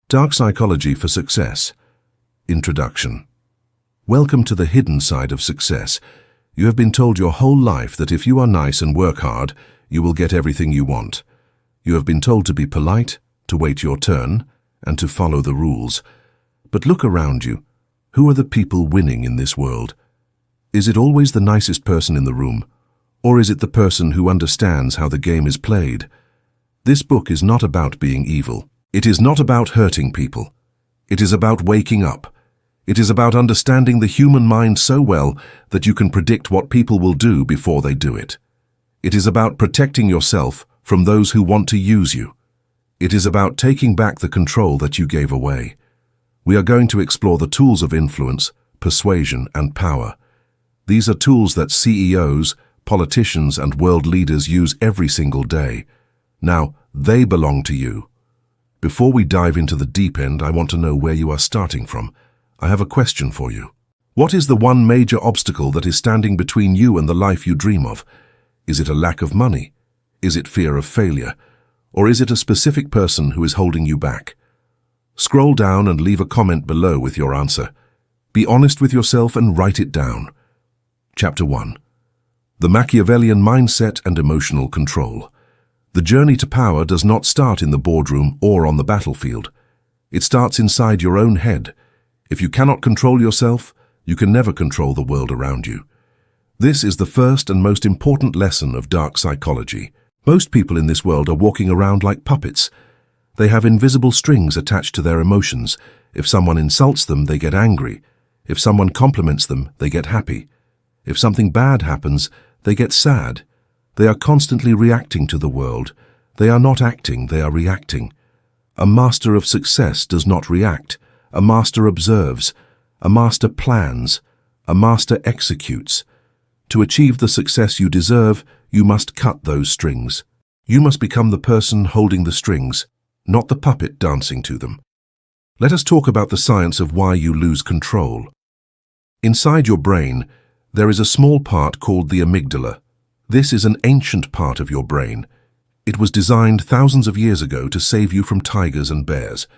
Dark Psychology for Success. Introduction. Welcome to the hidden side of success. You have been told your whole life that if you are nice and work hard, you will get everything you want. You have been told to be polite, to wait your turn, and to follow the rules. But look around you. Who are the people winning in this world? Is it always the nicest person in the room? Or is it the person who understands how the game is played? This book is not about being evil. It is not about hurting people. It is about waking up. It is about understanding the human mind so well that you can predict what people will do before they do it. It is about protecting yourself from those who want to use you. It is about taking back the control that you gave away. We are going to explore the tools of influence, persuasion, and power. These are tools that CEOs, politicians, and world leaders use every single day. Now, they belong to you. Before we dive into the deep end, I want to know where you are starting from. I have a question for you. What is the one major obstacle that is standing between you and the life you dream of? Is it a lack of money? Is it fear of failure? Or is it a specific person who is holding you back? Scroll down and leave a comment below with your answer. Be honest with yourself and write it down. Chapter 1. The Machiavellian Mindset and Emotional Control. The journey to power does not start in the boardroom or on the battlefield. It starts inside your own head. If you cannot control yourself, you can never control the world around you. This is the first and most important lesson of dark psychology. Most people in this world are walking around like puppets. They have invisible strings attached to their emotions. If someone insults them, they get angry. If someone compliments them, they get happy. If something bad happens, they get sad. They are constantly reacting to the world. They are not acting, they are reacting. A master of success does not react. A master observes. A master plans. A master executes. To achieve the success you deserve, you must cut those strings. You must become the person holding the strings, not the puppet dancing to them. Let us talk about the science of why you lose control. Inside your brain, there is a small part called the amygdala. This is an ancient part of your brain. It was designed thousands of years ago to save you from tigers and bears.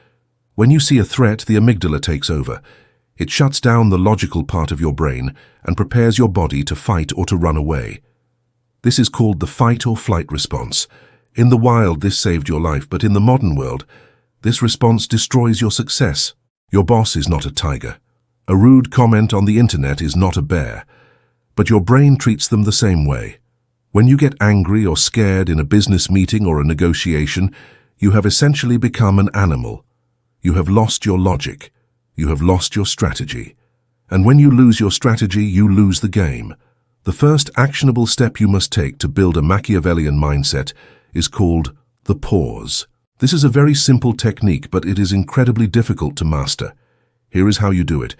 When you see a threat, the amygdala takes over. It shuts down the logical part of your brain and prepares your body to fight or to run away. This is called the fight or flight response. In the wild, this saved your life, but in the modern world, this response destroys your success. Your boss is not a tiger. A rude comment on the internet is not a bear. But your brain treats them the same way. When you get angry or scared in a business meeting or a negotiation, you have essentially become an animal. You have lost your logic. You have lost your strategy. And when you lose your strategy, you lose the game. The first actionable step you must take to build a Machiavellian mindset is called the pause. This is a very simple technique, but it is incredibly difficult to master. Here is how you do it.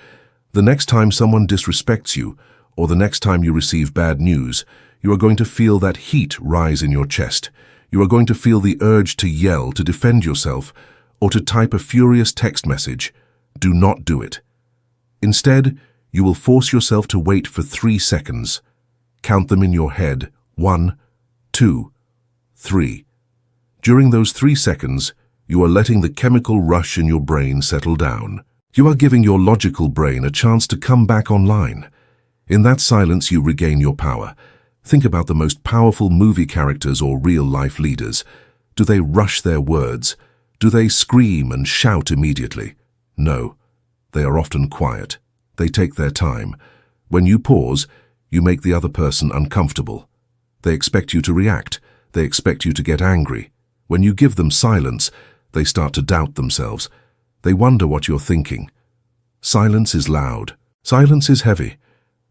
The next time someone disrespects you, or the next time you receive bad news, you are going to feel that heat rise in your chest. You are going to feel the urge to yell, to defend yourself, or to type a furious text message. Do not do it. Instead, you will force yourself to wait for 3 seconds. Count them in your head. 1, 2, 3. During those 3 seconds, you are letting the chemical rush in your brain settle down. You are giving your logical brain a chance to come back online. In that silence, you regain your power. Think about the most powerful movie characters or real-life leaders. Do they rush their words? Do they scream and shout immediately? No. They are often quiet. They take their time. When you pause, you make the other person uncomfortable. They expect you to react. They expect you to get angry. When you give them silence, they start to doubt themselves. They wonder what you're thinking. Silence is loud. Silence is heavy.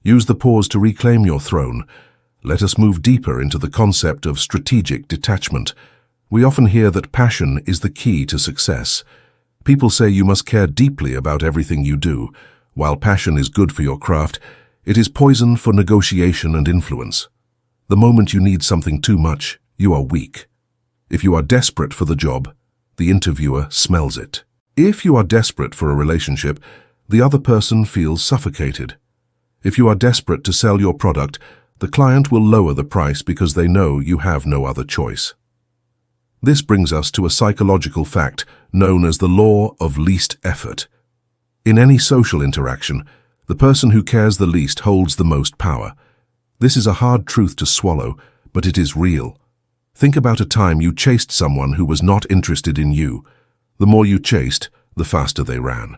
Use the pause to reclaim your throne. Let us move deeper into the concept of strategic detachment. We often hear that passion is the key to success. People say you must care deeply about everything you do. While passion is good for your craft, it is poison for negotiation and influence. The moment you need something too much, you are weak. If you are desperate for the job, the interviewer smells it. If you are desperate for a relationship, the other person feels suffocated. If you are desperate to sell your product, the client will lower the price because they know you have no other choice. This brings us to a psychological fact known as the law of least effort. In any social interaction, the person who cares the least holds the most power. This is a hard truth to swallow, but it is real. Think about a time you chased someone who was not interested in you. The more you chased, the faster they ran.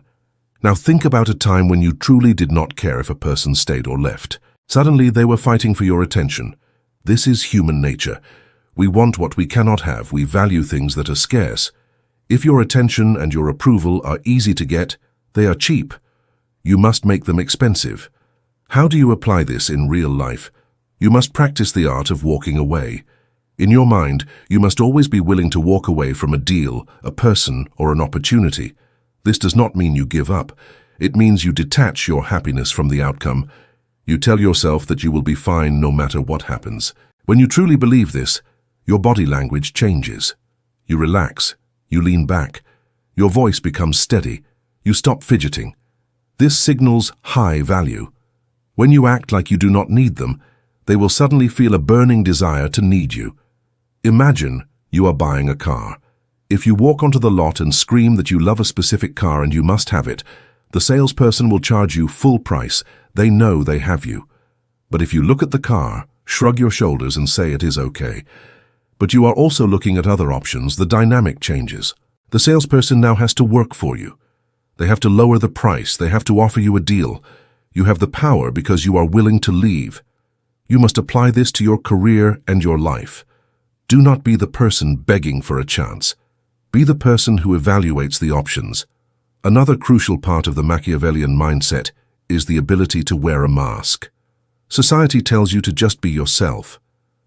Now think about a time when you truly did not care if a person stayed or left. Suddenly they were fighting for your attention. This is human nature. We want what we cannot have. We value things that are scarce. If your attention and your approval are easy to get, they are cheap. You must make them expensive. How do you apply this in real life? You must practice the art of walking away. In your mind, you must always be willing to walk away from a deal, a person, or an opportunity. This does not mean you give up. It means you detach your happiness from the outcome. You tell yourself that you will be fine no matter what happens. When you truly believe this, your body language changes. You relax. You lean back. Your voice becomes steady. You stop fidgeting. This signals high value. When you act like you do not need them, they will suddenly feel a burning desire to need you. Imagine you are buying a car. If you walk onto the lot and scream that you love a specific car and you must have it, the salesperson will charge you full price. They know they have you. But if you look at the car, shrug your shoulders and say it is okay, but you are also looking at other options, the dynamic changes. The salesperson now has to work for you. They have to lower the price. They have to offer you a deal. You have the power because you are willing to leave. You must apply this to your career and your life. Do not be the person begging for a chance. Be the person who evaluates the options. Another crucial part of the Machiavellian mindset is the ability to wear a mask. Society tells you to just be yourself.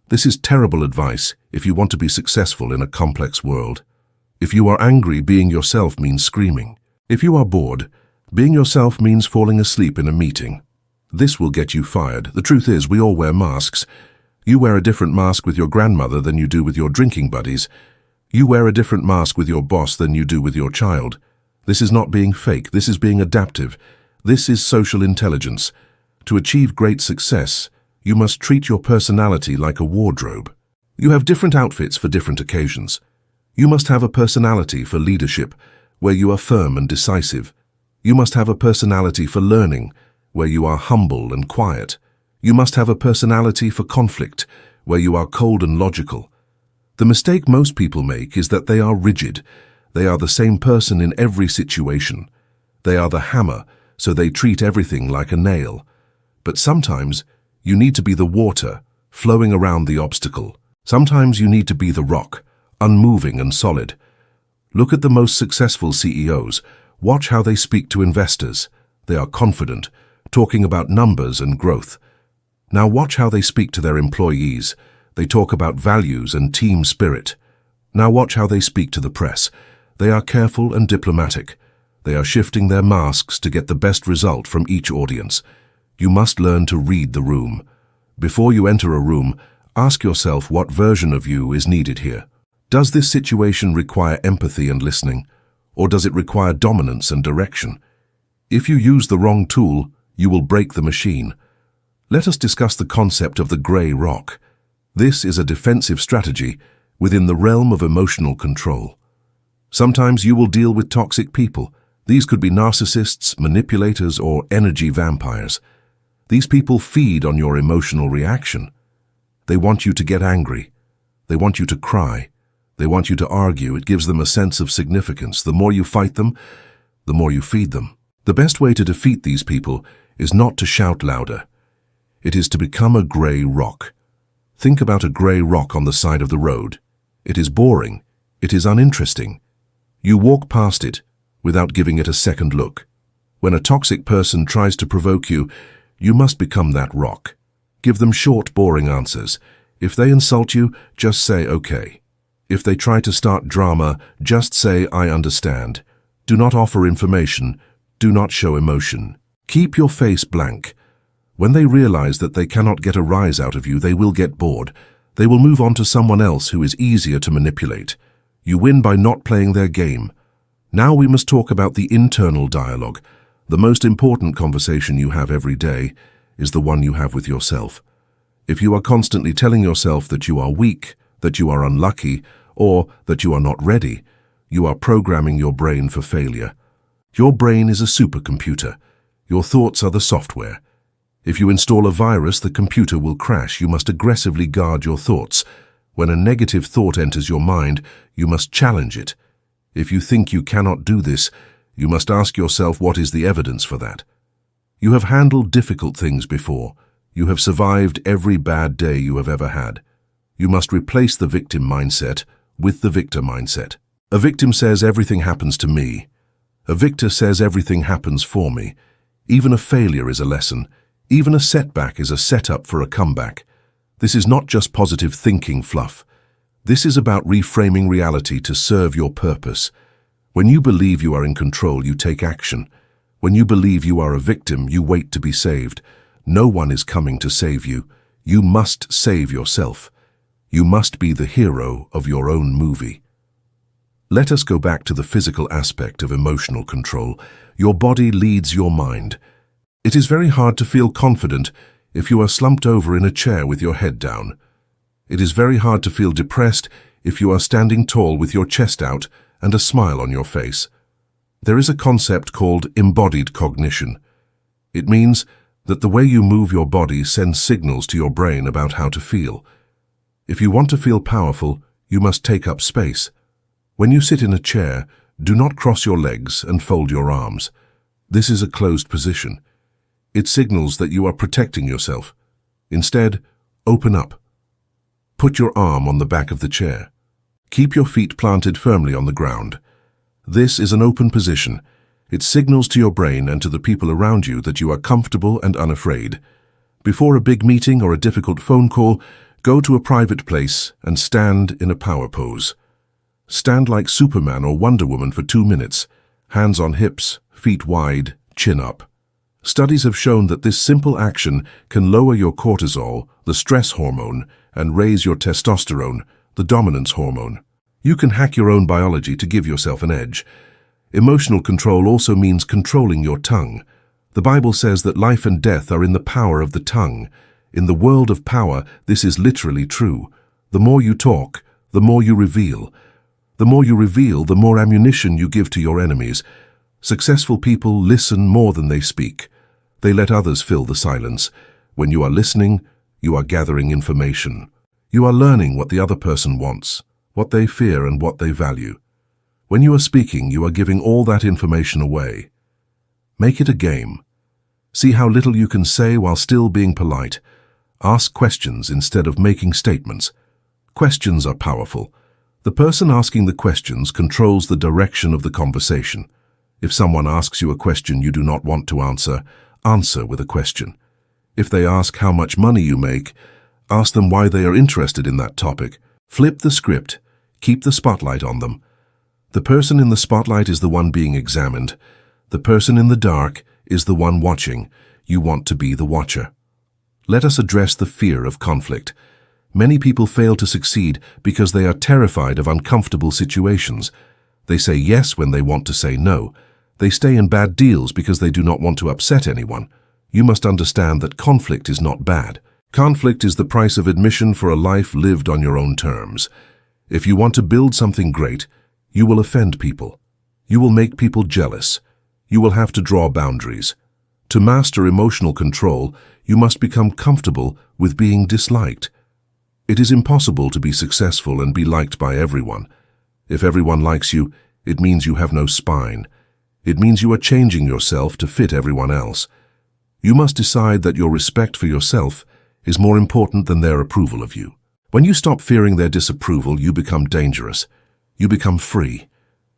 This is terrible advice if you want to be successful in a complex world. If you are angry, being yourself means screaming. If you are bored, being yourself means falling asleep in a meeting. This will get you fired. The truth is, we all wear masks. You wear a different mask with your grandmother than you do with your drinking buddies. You wear a different mask with your boss than you do with your child. This is not being fake. This is being adaptive. This is social intelligence. To achieve great success, you must treat your personality like a wardrobe. You have different outfits for different occasions. You must have a personality for leadership, where you are firm and decisive. You must have a personality for learning, where you are humble and quiet. You must have a personality for conflict, where you are cold and logical. The mistake most people make is that they are rigid. They are the same person in every situation. They are the hammer, so they treat everything like a nail. But sometimes you need to be the water, flowing around the obstacle. Sometimes you need to be the rock, unmoving and solid. Look at the most successful CEOs. Watch how they speak to investors. They are confident, talking about numbers and growth. Now watch how they speak to their employees. They talk about values and team spirit. Now watch how they speak to the press. They are careful and diplomatic. They are shifting their masks to get the best result from each audience. You must learn to read the room. Before you enter a room, ask yourself what version of you is needed here. Does this situation require empathy and listening, or does it require dominance and direction? If you use the wrong tool, you will break the machine. Let us discuss the concept of the grey rock. This is a defensive strategy within the realm of emotional control. Sometimes you will deal with toxic people. These could be narcissists, manipulators, or energy vampires. These people feed on your emotional reaction. They want you to get angry. They want you to cry. They want you to argue. It gives them a sense of significance. The more you fight them, the more you feed them. The best way to defeat these people is not to shout louder. It is to become a grey rock. Think about a grey rock on the side of the road. It is boring. It is uninteresting. You walk past it without giving it a second look. When a toxic person tries to provoke you, you must become that rock. Give them short, boring answers. If they insult you, just say, okay. If they try to start drama, just say, I understand. Do not offer information. Do not show emotion. Keep your face blank. When they realize that they cannot get a rise out of you, they will get bored. They will move on to someone else who is easier to manipulate. You win by not playing their game. Now we must talk about the internal dialogue. The most important conversation you have every day is the one you have with yourself. If you are constantly telling yourself that you are weak, that you are unlucky, or that you are not ready, you are programming your brain for failure. Your brain is a supercomputer. Your thoughts are the software. If you install a virus, the computer will crash. You must aggressively guard your thoughts. When a negative thought enters your mind, you must challenge it. If you think you cannot do this, you must ask yourself, what is the evidence for that? You have handled difficult things before. You have survived every bad day you have ever had. You must replace the victim mindset with the victor mindset. A victim says everything happens to me. A victor says everything happens for me. Even a failure is a lesson. Even a setback is a setup for a comeback. This is not just positive thinking fluff. This is about reframing reality to serve your purpose. When you believe you are in control, you take action. When you believe you are a victim, you wait to be saved. No one is coming to save you. You must save yourself. You must be the hero of your own movie. Let us go back to the physical aspect of emotional control. Your body leads your mind. It is very hard to feel confident if you are slumped over in a chair with your head down. It is very hard to feel depressed if you are standing tall with your chest out and a smile on your face. There is a concept called embodied cognition. It means that the way you move your body sends signals to your brain about how to feel. If you want to feel powerful, you must take up space. When you sit in a chair, do not cross your legs and fold your arms. This is a closed position. It signals that you are protecting yourself. Instead, open up. Put your arm on the back of the chair. Keep your feet planted firmly on the ground. This is an open position. It signals to your brain and to the people around you that you are comfortable and unafraid. Before a big meeting or a difficult phone call, go to a private place and stand in a power pose. Stand like Superman or Wonder Woman for 2 minutes, hands on hips, feet wide, chin up. Studies have shown that this simple action can lower your cortisol, the stress hormone, and raise your testosterone, the dominance hormone. You can hack your own biology to give yourself an edge. Emotional control also means controlling your tongue. The Bible says that life and death are in the power of the tongue. In the world of power, this is literally true. The more you talk, the more you reveal. The more you reveal, the more ammunition you give to your enemies. Successful people listen more than they speak. They let others fill the silence. When you are listening, you are gathering information. You are learning what the other person wants, what they fear and what they value. When you are speaking, you are giving all that information away. Make it a game. See how little you can say while still being polite. Ask questions instead of making statements. Questions are powerful. The person asking the questions controls the direction of the conversation. If someone asks you a question you do not want to answer, answer with a question. If they ask how much money you make, ask them why they are interested in that topic. Flip the script. Keep the spotlight on them. The person in the spotlight is the one being examined. The person in the dark is the one watching. You want to be the watcher. Let us address the fear of conflict. Many people fail to succeed because they are terrified of uncomfortable situations. They say yes when they want to say no. They stay in bad deals because they do not want to upset anyone. You must understand that conflict is not bad. Conflict is the price of admission for a life lived on your own terms. If you want to build something great, you will offend people. You will make people jealous. You will have to draw boundaries. To master emotional control, you must become comfortable with being disliked. It is impossible to be successful and be liked by everyone. If everyone likes you, it means you have no spine. It means you are changing yourself to fit everyone else. You must decide that your respect for yourself is more important than their approval of you. When you stop fearing their disapproval, you become dangerous. You become free.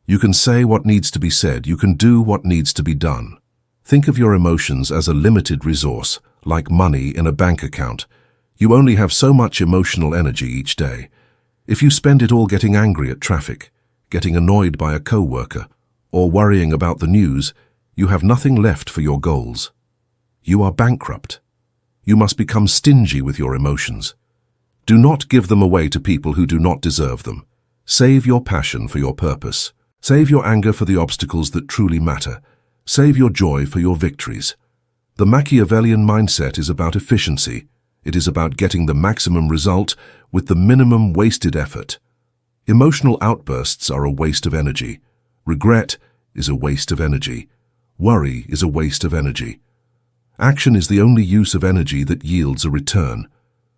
You can say what needs to be said. You can do what needs to be done. Think of your emotions as a limited resource, like money in a bank account. You only have so much emotional energy each day. If you spend it all getting angry at traffic, getting annoyed by a coworker, or worrying about the news, you have nothing left for your goals. You are bankrupt. You must become stingy with your emotions. Do not give them away to people who do not deserve them. Save your passion for your purpose. Save your anger for the obstacles that truly matter. Save your joy for your victories. The Machiavellian mindset is about efficiency. It is about getting the maximum result with the minimum wasted effort. Emotional outbursts are a waste of energy. Regret is a waste of energy. Worry is a waste of energy. Action is the only use of energy that yields a return.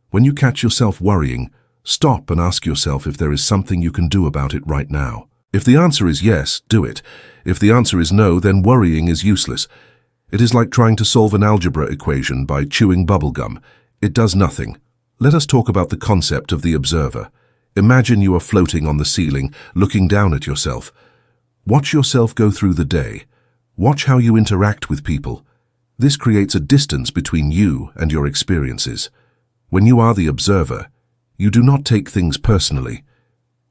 When you catch yourself worrying, stop and ask yourself if there is something you can do about it right now. If the answer is yes, do it. If the answer is no, then worrying is useless. It is like trying to solve an algebra equation by chewing bubblegum. It does nothing. Let us talk about the concept of the observer. Imagine you are floating on the ceiling, looking down at yourself. Watch yourself go through the day. Watch how you interact with people. This creates a distance between you and your experiences. When you are the observer, you do not take things personally.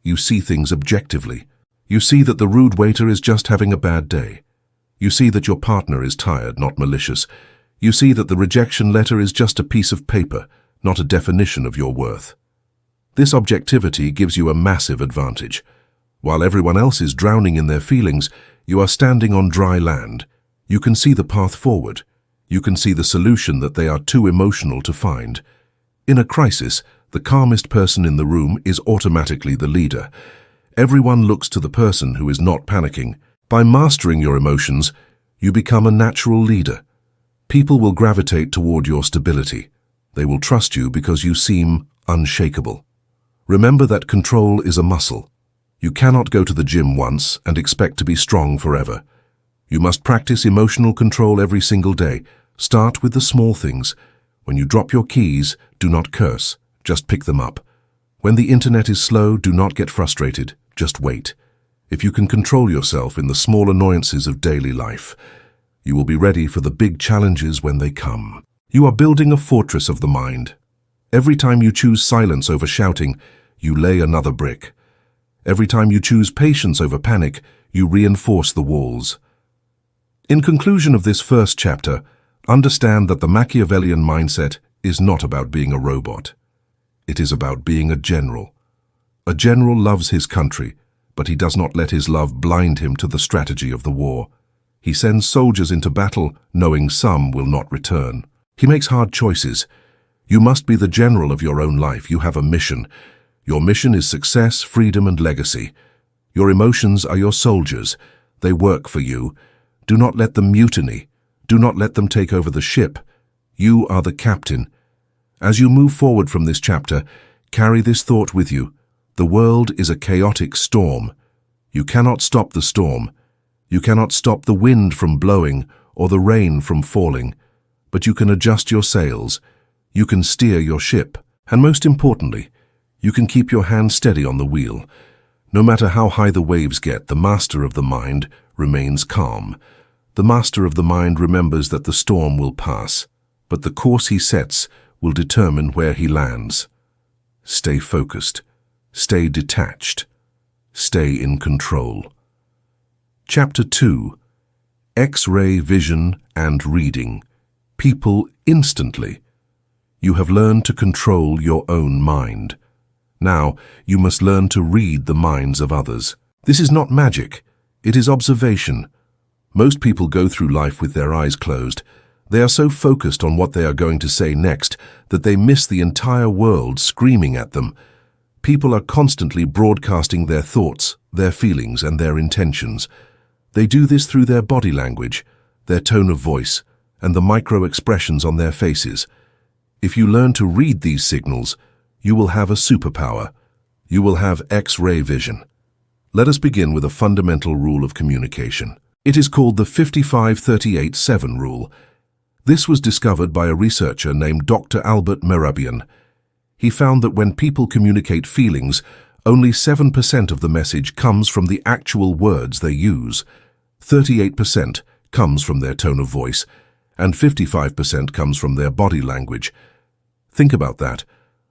You see things objectively. You see that the rude waiter is just having a bad day. You see that your partner is tired, not malicious. You see that the rejection letter is just a piece of paper, not a definition of your worth. This objectivity gives you a massive advantage. While everyone else is drowning in their feelings, you are standing on dry land. You can see the path forward. You can see the solution that they are too emotional to find. In a crisis, the calmest person in the room is automatically the leader. Everyone looks to the person who is not panicking. By mastering your emotions, you become a natural leader. People will gravitate toward your stability. They will trust you because you seem unshakable. Remember that control is a muscle. You cannot go to the gym once and expect to be strong forever. You must practice emotional control every single day. Start with the small things. When you drop your keys, do not curse, just pick them up. When the internet is slow, do not get frustrated, just wait. If you can control yourself in the small annoyances of daily life, you will be ready for the big challenges when they come. You are building a fortress of the mind. Every time you choose silence over shouting, you lay another brick. Every time you choose patience over panic, you reinforce the walls. In conclusion of this first chapter, understand that the Machiavellian mindset is not about being a robot. It is about being a general. A general loves his country, but he does not let his love blind him to the strategy of the war. He sends soldiers into battle, knowing some will not return. He makes hard choices. You must be the general of your own life. You have a mission. Your mission is success, freedom, and legacy. Your emotions are your soldiers. They work for you. Do not let them mutiny. Do not let them take over the ship. You are the captain. As you move forward from this chapter, carry this thought with you. The world is a chaotic storm. You cannot stop the storm. You cannot stop the wind from blowing or the rain from falling. But you can adjust your sails. You can steer your ship. And most importantly, you can keep your hand steady on the wheel. No matter how high the waves get, the master of the mind remains calm. The master of the mind remembers that the storm will pass, but the course he sets will determine where he lands. Stay focused. Stay detached. Stay in control. Chapter 2. X-ray vision and reading. People instantly. You have learned to control your own mind. Now, you must learn to read the minds of others. This is not magic. It is observation. Most people go through life with their eyes closed. They are so focused on what they are going to say next that they miss the entire world screaming at them. People are constantly broadcasting their thoughts, their feelings, and their intentions. They do this through their body language, their tone of voice, and the micro-expressions on their faces. If you learn to read these signals, you will have a superpower. You will have X-ray vision. Let us begin with a fundamental rule of communication. It is called the 55-38-7 rule. This was discovered by a researcher named Dr. Albert Mehrabian. He found that when people communicate feelings, only 7% of the message comes from the actual words they use. 38% comes from their tone of voice, and 55% comes from their body language. Think about that.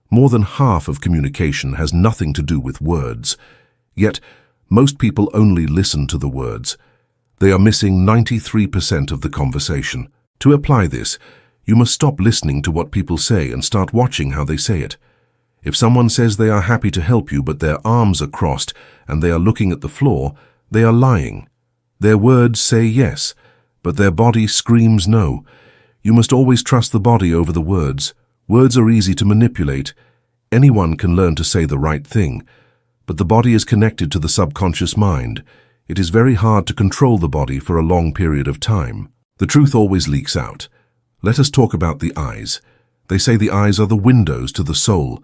More than half of communication has nothing to do with words. Yet, most people only listen to the words. They are missing 93% of the conversation. To apply this, you must stop listening to what people say and start watching how they say it. If someone says they are happy to help you but their arms are crossed and they are looking at the floor, they are lying. Their words say yes, but their body screams no. You must always trust the body over the words. Words are easy to manipulate. Anyone can learn to say the right thing. But the body is connected to the subconscious mind. It is very hard to control the body for a long period of time. The truth always leaks out. Let us talk about the eyes. They say the eyes are the windows to the soul.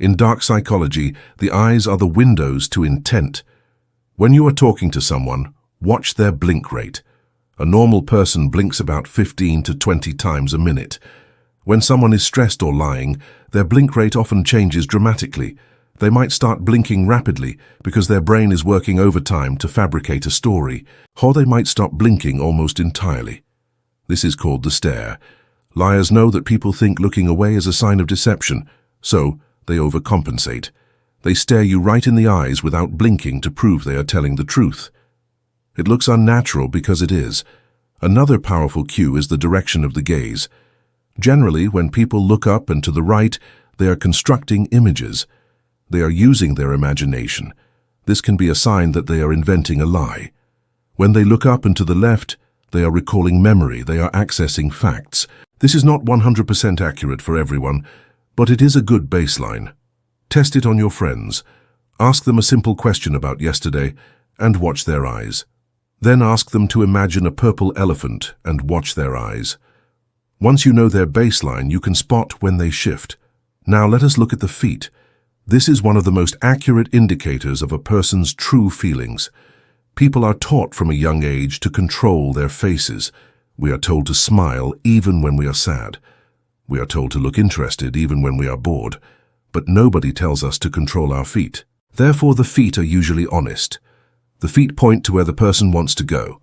In dark psychology, the eyes are the windows to intent. When you are talking to someone, watch their blink rate. A normal person blinks about 15 to 20 times a minute. When someone is stressed or lying, their blink rate often changes dramatically. They might start blinking rapidly because their brain is working overtime to fabricate a story, or they might stop blinking almost entirely. This is called the stare. Liars know that people think looking away is a sign of deception, so they overcompensate. They stare you right in the eyes without blinking to prove they are telling the truth. It looks unnatural because it is. Another powerful cue is the direction of the gaze. Generally, when people look up and to the right, they are constructing images. They are using their imagination. This can be a sign that they are inventing a lie. When they look up and to the left, they are recalling memory, they are accessing facts. This is not 100% accurate for everyone, but it is a good baseline. Test it on your friends. Ask them a simple question about yesterday and watch their eyes. Then ask them to imagine a purple elephant and watch their eyes. Once you know their baseline, you can spot when they shift. Now let us look at the feet. This is one of the most accurate indicators of a person's true feelings. People are taught from a young age to control their faces. We are told to smile even when we are sad. We are told to look interested even when we are bored. But nobody tells us to control our feet. Therefore, the feet are usually honest. The feet point to where the person wants to go.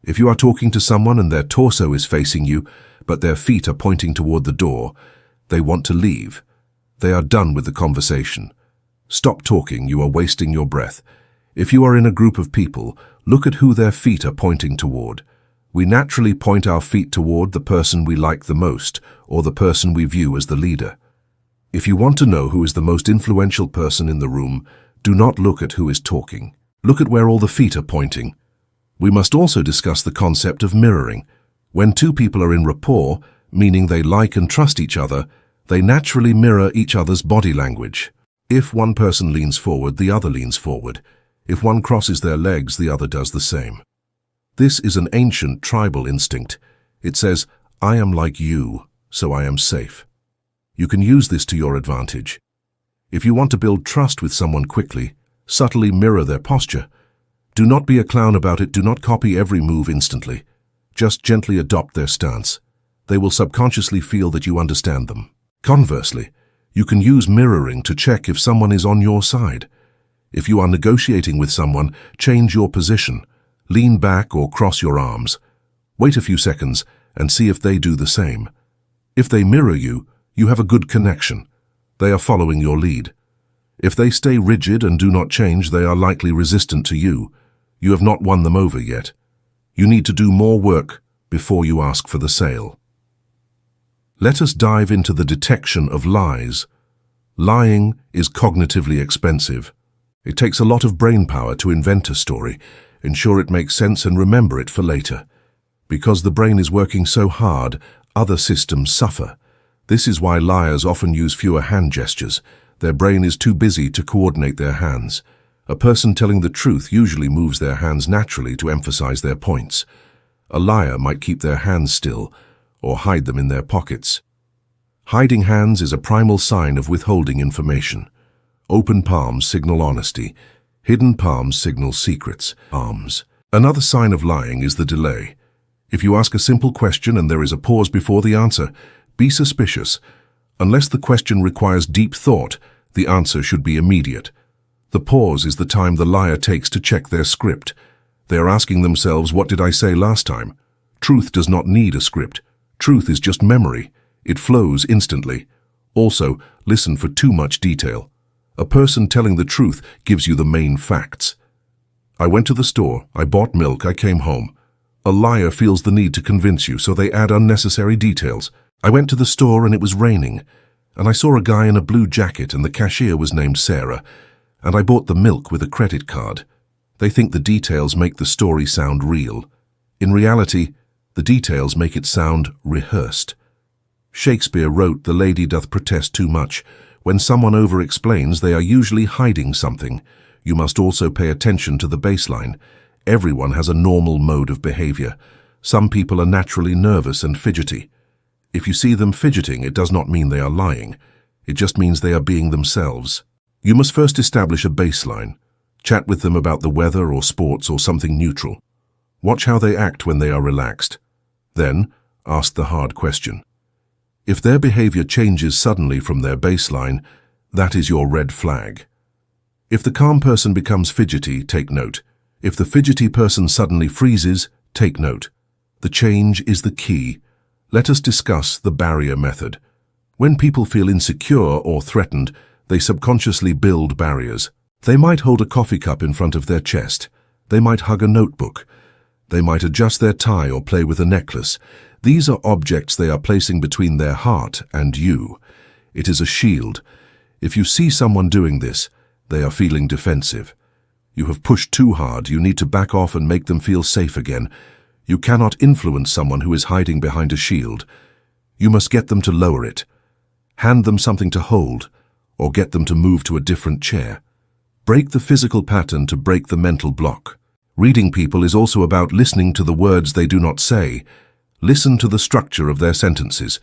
If you are talking to someone and their torso is facing you, but their feet are pointing toward the door, they want to leave. They are done with the conversation. Stop talking, you are wasting your breath. If you are in a group of people, look at who their feet are pointing toward. We naturally point our feet toward the person we like the most, or the person we view as the leader. If you want to know who is the most influential person in the room, do not look at who is talking. Look at where all the feet are pointing. We must also discuss the concept of mirroring. When two people are in rapport, meaning they like and trust each other, they naturally mirror each other's body language. If one person leans forward, the other leans forward. If one crosses their legs, the other does the same. This is an ancient tribal instinct. It says, I am like you, so I am safe. You can use this to your advantage. If you want to build trust with someone quickly, subtly mirror their posture. Do not be a clown about it. Do not copy every move instantly. Just gently adopt their stance. They will subconsciously feel that you understand them. Conversely, you can use mirroring to check if someone is on your side. If you are negotiating with someone, change your position. Lean back or cross your arms. Wait a few seconds and see if they do the same. If they mirror you, you have a good connection. They are following your lead. If they stay rigid and do not change, they are likely resistant to you. You have not won them over yet. You need to do more work before you ask for the sale. Let us dive into the detection of lies. Lying is cognitively expensive. It takes a lot of brain power to invent a story, ensure it makes sense and remember it for later. Because the brain is working so hard, other systems suffer. This is why liars often use fewer hand gestures. Their brain is too busy to coordinate their hands. A person telling the truth usually moves their hands naturally to emphasize their points. A liar might keep their hands still or hide them in their pockets. Hiding hands is a primal sign of withholding information. Open palms signal honesty. Hidden palms signal secrets. Arms. Another sign of lying is the delay. If you ask a simple question and there is a pause before the answer, be suspicious. Unless the question requires deep thought, the answer should be immediate. The pause is the time the liar takes to check their script. They are asking themselves, what did I say last time? Truth does not need a script. Truth is just memory. It flows instantly. Also, listen for too much detail. A person telling the truth gives you the main facts. I went to the store, I bought milk, I came home. A liar feels the need to convince you, so they add unnecessary details. I went to the store and it was raining, and I saw a guy in a blue jacket and the cashier was named Sarah, and I bought the milk with a credit card. They think the details make the story sound real. In reality, the details make it sound rehearsed. Shakespeare wrote, "The lady doth protest too much." When someone over-explains, they are usually hiding something. you must also pay attention to the baseline. Everyone has a normal mode of behavior. Some people are naturally nervous and fidgety. If you see them fidgeting, it does not mean they are lying. It just means they are being themselves. You must first establish a baseline. Chat with them about the weather or sports or something neutral. Watch how they act when they are relaxed. Then, ask the hard question. If their behavior changes suddenly from their baseline, that is your red flag. If the calm person becomes fidgety, take note. If the fidgety person suddenly freezes, take note. The change is the key. Let us discuss the barrier method. When people feel insecure or threatened, they subconsciously build barriers. They might hold a coffee cup in front of their chest. They might hug a notebook. They might adjust their tie or play with a necklace. These are objects they are placing between their heart and you. It is a shield. If you see someone doing this, they are feeling defensive. You have pushed too hard. You need to back off and make them feel safe again. You cannot influence someone who is hiding behind a shield. You must get them to lower it. Hand them something to hold, or get them to move to a different chair. Break the physical pattern to break the mental block. Reading people is also about listening to the words they do not say. Listen to the structure of their sentences.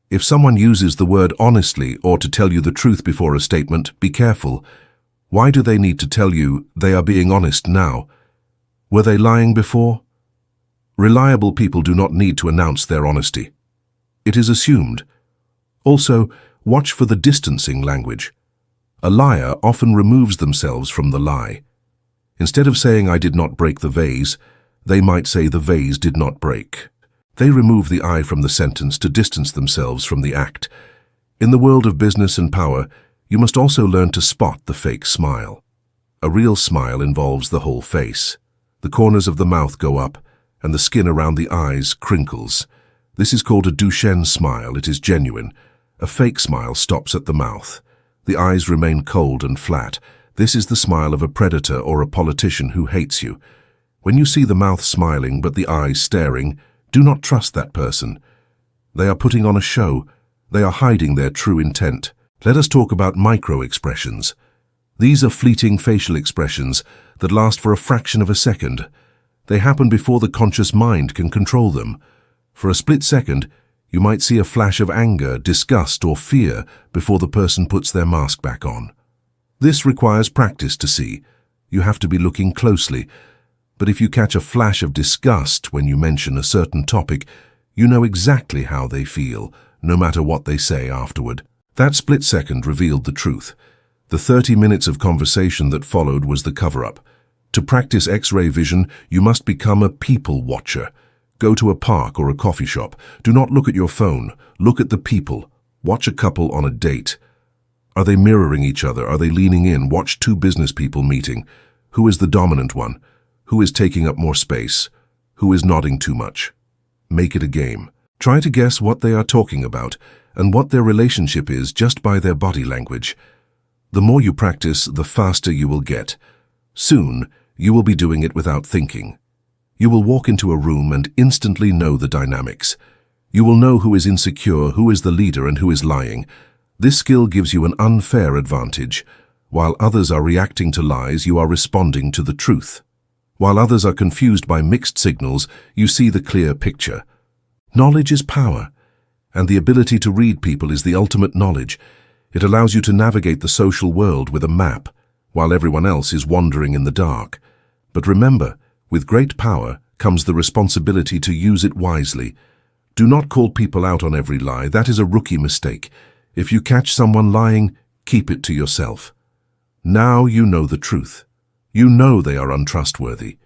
If someone uses the word honestly or to tell you the truth before a statement, be careful. Why do they need to tell you they are being honest now? Were they lying before? Reliable people do not need to announce their honesty. It is assumed. Also, watch for the distancing language. A liar often removes themselves from the lie. Instead of saying, "I did not break the vase," they might say, "The vase did not break." They remove the I from the sentence to distance themselves from the act. In the world of business and power, you must also learn to spot the fake smile. A real smile involves the whole face. The corners of the mouth go up, and the skin around the eyes crinkles. This is called a Duchenne smile. It is genuine. A fake smile stops at the mouth. The eyes remain cold and flat. This is the smile of a predator or a politician who hates you. When you see the mouth smiling but the eyes staring, do not trust that person. They are putting on a show. They are hiding their true intent. Let us talk about micro-expressions. These are fleeting facial expressions that last for a fraction of a second. They happen before the conscious mind can control them. For a split second, you might see a flash of anger, disgust, or fear before the person puts their mask back on. This requires practice to see. You have to be looking closely. But if you catch a flash of disgust when you mention a certain topic, you know exactly how they feel, no matter what they say afterward. That split second revealed the truth. The 30 minutes of conversation that followed was the cover-up. To practice X-ray vision, you must become a people watcher. Go to a park or a coffee shop. Do not look at your phone. Look at the people. Watch a couple on a date. Are they mirroring each other? Are they leaning in? Watch two business people meeting. Who is the dominant one? Who is taking up more space? Who is nodding too much? Make it a game. Try to guess what they are talking about and what their relationship is just by their body language. The more you practice, the faster you will get. Soon, you will be doing it without thinking. You will walk into a room and instantly know the dynamics. You will know who is insecure, who is the leader, and who is lying. This skill gives you an unfair advantage. While others are reacting to lies, you are responding to the truth. While others are confused by mixed signals, you see the clear picture. Knowledge is power, and the ability to read people is the ultimate knowledge. It allows you to navigate the social world with a map, while everyone else is wandering in the dark. But remember, with great power comes the responsibility to use it wisely. Do not call people out on every lie. That is a rookie mistake. If you catch someone lying, keep it to yourself. Now you know the truth. You know they are untrustworthy.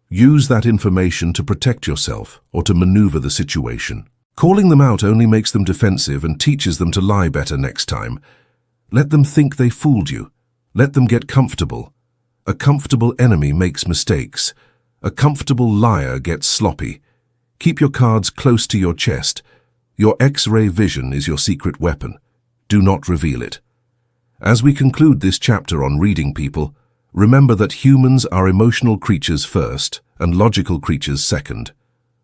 Use that information to protect yourself or to maneuver the situation. Calling them out only makes them defensive and teaches them to lie better next time. Let them think they fooled you. Let them get comfortable. A comfortable enemy makes mistakes. A comfortable liar gets sloppy. Keep your cards close to your chest. Your X-ray vision is your secret weapon. Do not reveal it. As we conclude this chapter on reading people, remember that humans are emotional creatures first and logical creatures second.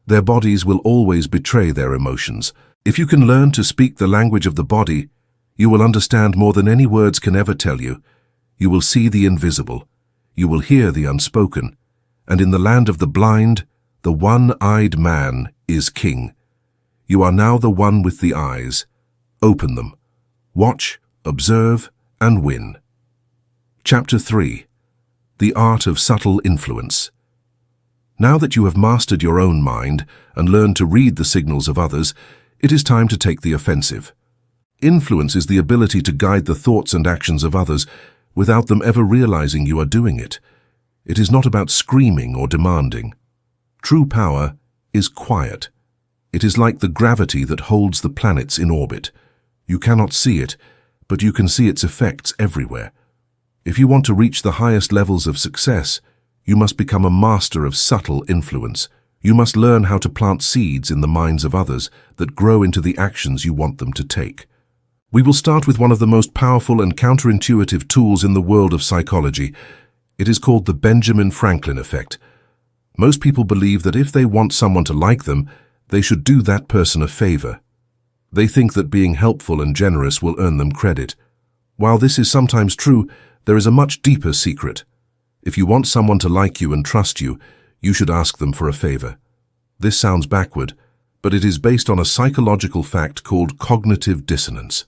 Their bodies will always betray their emotions. If you can learn to speak the language of the body, you will understand more than any words can ever tell you. You will see the invisible. you will hear the unspoken. And in the land of the blind, the one-eyed man is king. You are now the one with the eyes. Open them. Watch, observe, and win. Chapter 3. The Art of Subtle Influence. Now that you have mastered your own mind and learned to read the signals of others, it is time to take the offensive. Influence is the ability to guide the thoughts and actions of others without them ever realizing you are doing it. It is not about screaming or demanding. True power is quiet. It is like the gravity that holds the planets in orbit. You cannot see it, but you can see its effects everywhere. If you want to reach the highest levels of success, you must become a master of subtle influence. You must learn how to plant seeds in the minds of others that grow into the actions you want them to take. We will start with one of the most powerful and counterintuitive tools in the world of psychology. It is called the Benjamin Franklin effect. Most people believe that if they want someone to like them, they should do that person a favor. They think that being helpful and generous will earn them credit. While this is sometimes true, there is a much deeper secret. If you want someone to like you and trust you, you should ask them for a favor. This sounds backward, but it is based on a psychological fact called cognitive dissonance.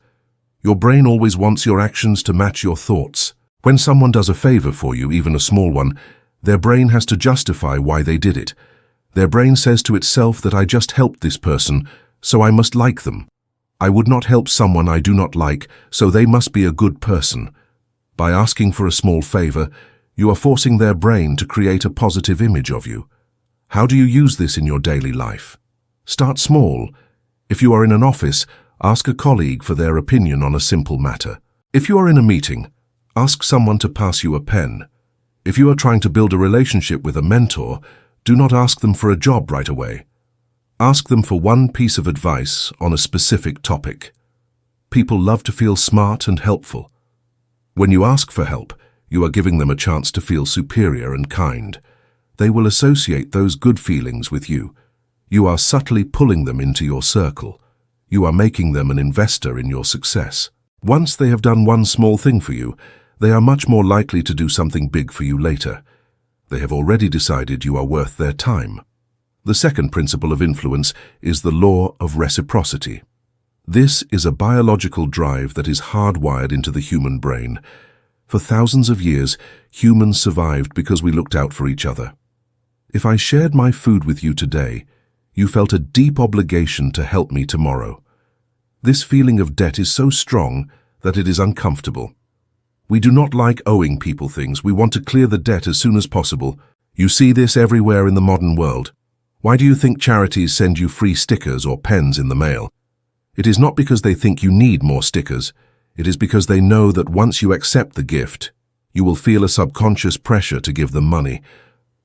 Your brain always wants your actions to match your thoughts. When someone does a favor for you, even a small one, their brain has to justify why they did it. Their brain says to itself that I just helped this person, so I must like them. I would not help someone I do not like, so they must be a good person. By asking for a small favor, you are forcing their brain to create a positive image of you. How do you use this in your daily life? Start small. If you are in an office, ask a colleague for their opinion on a simple matter. If you are in a meeting, ask someone to pass you a pen. If you are trying to build a relationship with a mentor, do not ask them for a job right away. Ask them for one piece of advice on a specific topic. People love to feel smart and helpful. When you ask for help, you are giving them a chance to feel superior and kind. They will associate those good feelings with you. You are subtly pulling them into your circle. You are making them an investor in your success. Once they have done one small thing for you, they are much more likely to do something big for you later. They have already decided you are worth their time. The second principle of influence is the law of reciprocity. This is a biological drive that is hardwired into the human brain. For thousands of years, humans survived because we looked out for each other. If I shared my food with you today, you felt a deep obligation to help me tomorrow. This feeling of debt is so strong that it is uncomfortable. We do not like owing people things. We want to clear the debt as soon as possible. You see this everywhere in the modern world. Why do you think charities send you free stickers or pens in the mail? It is not because they think you need more stickers. It is because they know that once you accept the gift, you will feel a subconscious pressure to give them money.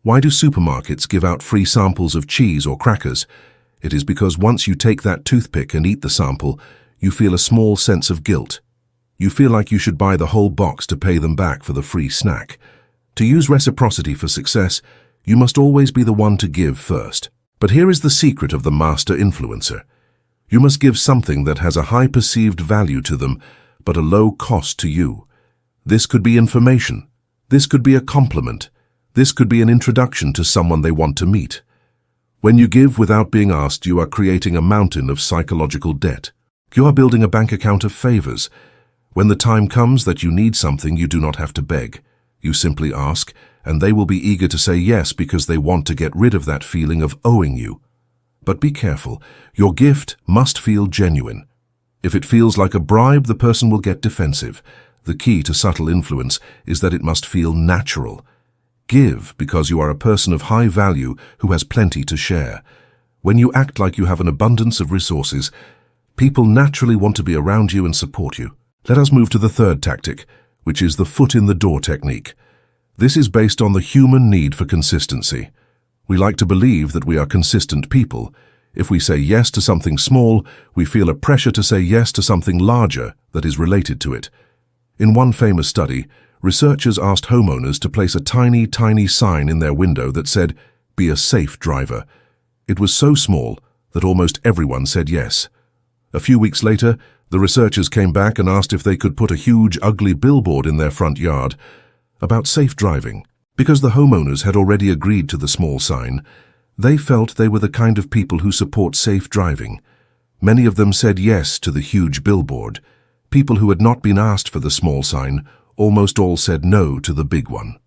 Why do supermarkets give out free samples of cheese or crackers? It is because once you take that toothpick and eat the sample, you feel a small sense of guilt. You feel like you should buy the whole box to pay them back for the free snack. To use reciprocity for success, you must always be the one to give first. But here is the secret of the master influencer. You must give something that has a high perceived value to them, but a low cost to you. This could be information. This could be a compliment. This could be an introduction to someone they want to meet. When you give without being asked, you are creating a mountain of psychological debt. You are building a bank account of favors. When the time comes that you need something, you do not have to beg. You simply ask, and they will be eager to say yes because they want to get rid of that feeling of owing you. But be careful. Your gift must feel genuine. If it feels like a bribe, the person will get defensive. The key to subtle influence is that it must feel natural. Give because you are a person of high value who has plenty to share. When you act like you have an abundance of resources, people naturally want to be around you and support you. Let us move to the third tactic, which is the foot in the door technique. This is based on the human need for consistency. We like to believe that we are consistent people. If we say yes to something small, we feel a pressure to say yes to something larger that is related to it. In one famous study, researchers asked homeowners to place a tiny, tiny sign in their window that said, "Be a safe driver." It was so small that almost everyone said yes. A few weeks later, the researchers came back and asked if they could put a huge, ugly billboard in their front yard about safe driving. Because the homeowners had already agreed to the small sign, they felt they were the kind of people who support safe driving. Many of them said yes to the huge billboard. People who had not been asked for the small sign almost all said no to the big one.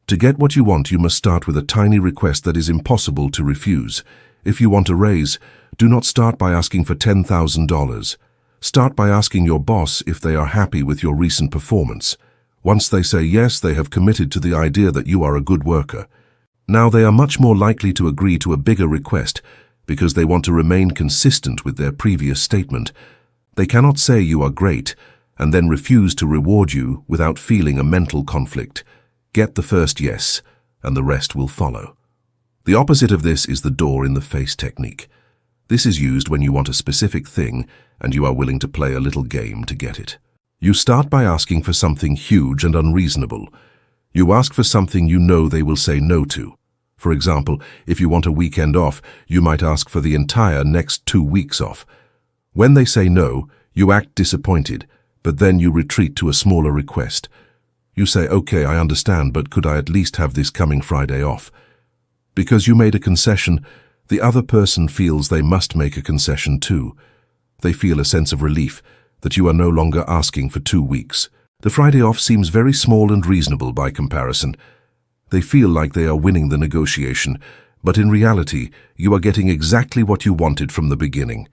To get what you want, you must start with a tiny request that is impossible to refuse. If you want a raise, do not start by asking for $10,000. Start by asking your boss if they are happy with your recent performance. Once they say yes, they have committed to the idea that you are a good worker. Now they are much more likely to agree to a bigger request because they want to remain consistent with their previous statement. They cannot say you are great and then refuse to reward you without feeling a mental conflict. Get the first yes, and the rest will follow. The opposite of this is the door in the face technique. This is used when you want a specific thing and you are willing to play a little game to get it. You start by asking for something huge and unreasonable. You ask for something you know they will say no to. For example, if you want a weekend off, you might ask for the entire next 2 weeks off. When they say no, you act disappointed, but then you retreat to a smaller request. You say, "Okay, I understand, but could I at least have this coming Friday off?" Because you made a concession, the other person feels they must make a concession too. They feel a sense of relief that you are no longer asking for 2 weeks. The Friday off seems very small and reasonable by comparison. They feel like they are winning the negotiation, but in reality, you are getting exactly what you wanted from the beginning.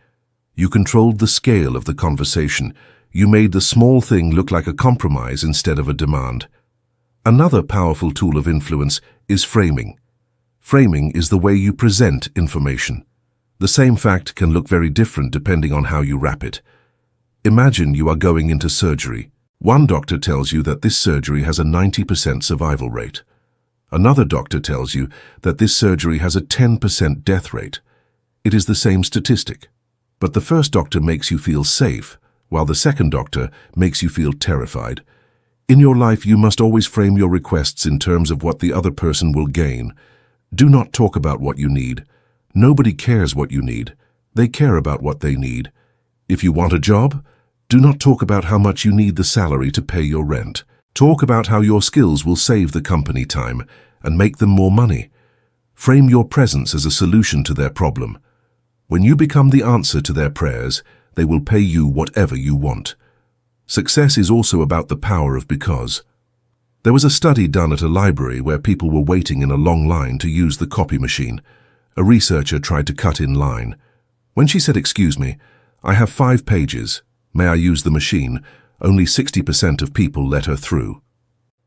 You controlled the scale of the conversation. You made the small thing look like a compromise instead of a demand. Another powerful tool of influence is framing. Framing is the way you present information. The same fact can look very different depending on how you wrap it. Imagine you are going into surgery. One doctor tells you that this surgery has a 90% survival rate. Another doctor tells you that this surgery has a 10% death rate. It is the same statistic. But the first doctor makes you feel safe, while the second doctor makes you feel terrified. In your life, you must always frame your requests in terms of what the other person will gain. Do not talk about what you need. Nobody cares what you need. They care about what they need. If you want a job, do not talk about how much you need the salary to pay your rent. Talk about how your skills will save the company time and make them more money. Frame your presence as a solution to their problem. When you become the answer to their prayers, they will pay you whatever you want. Success is also about the power of because. There was a study done at a library where people were waiting in a long line to use the copy machine. A researcher tried to cut in line. When she said, "Excuse me, I have 5 pages. May I use the machine?" only 60% of people let her through.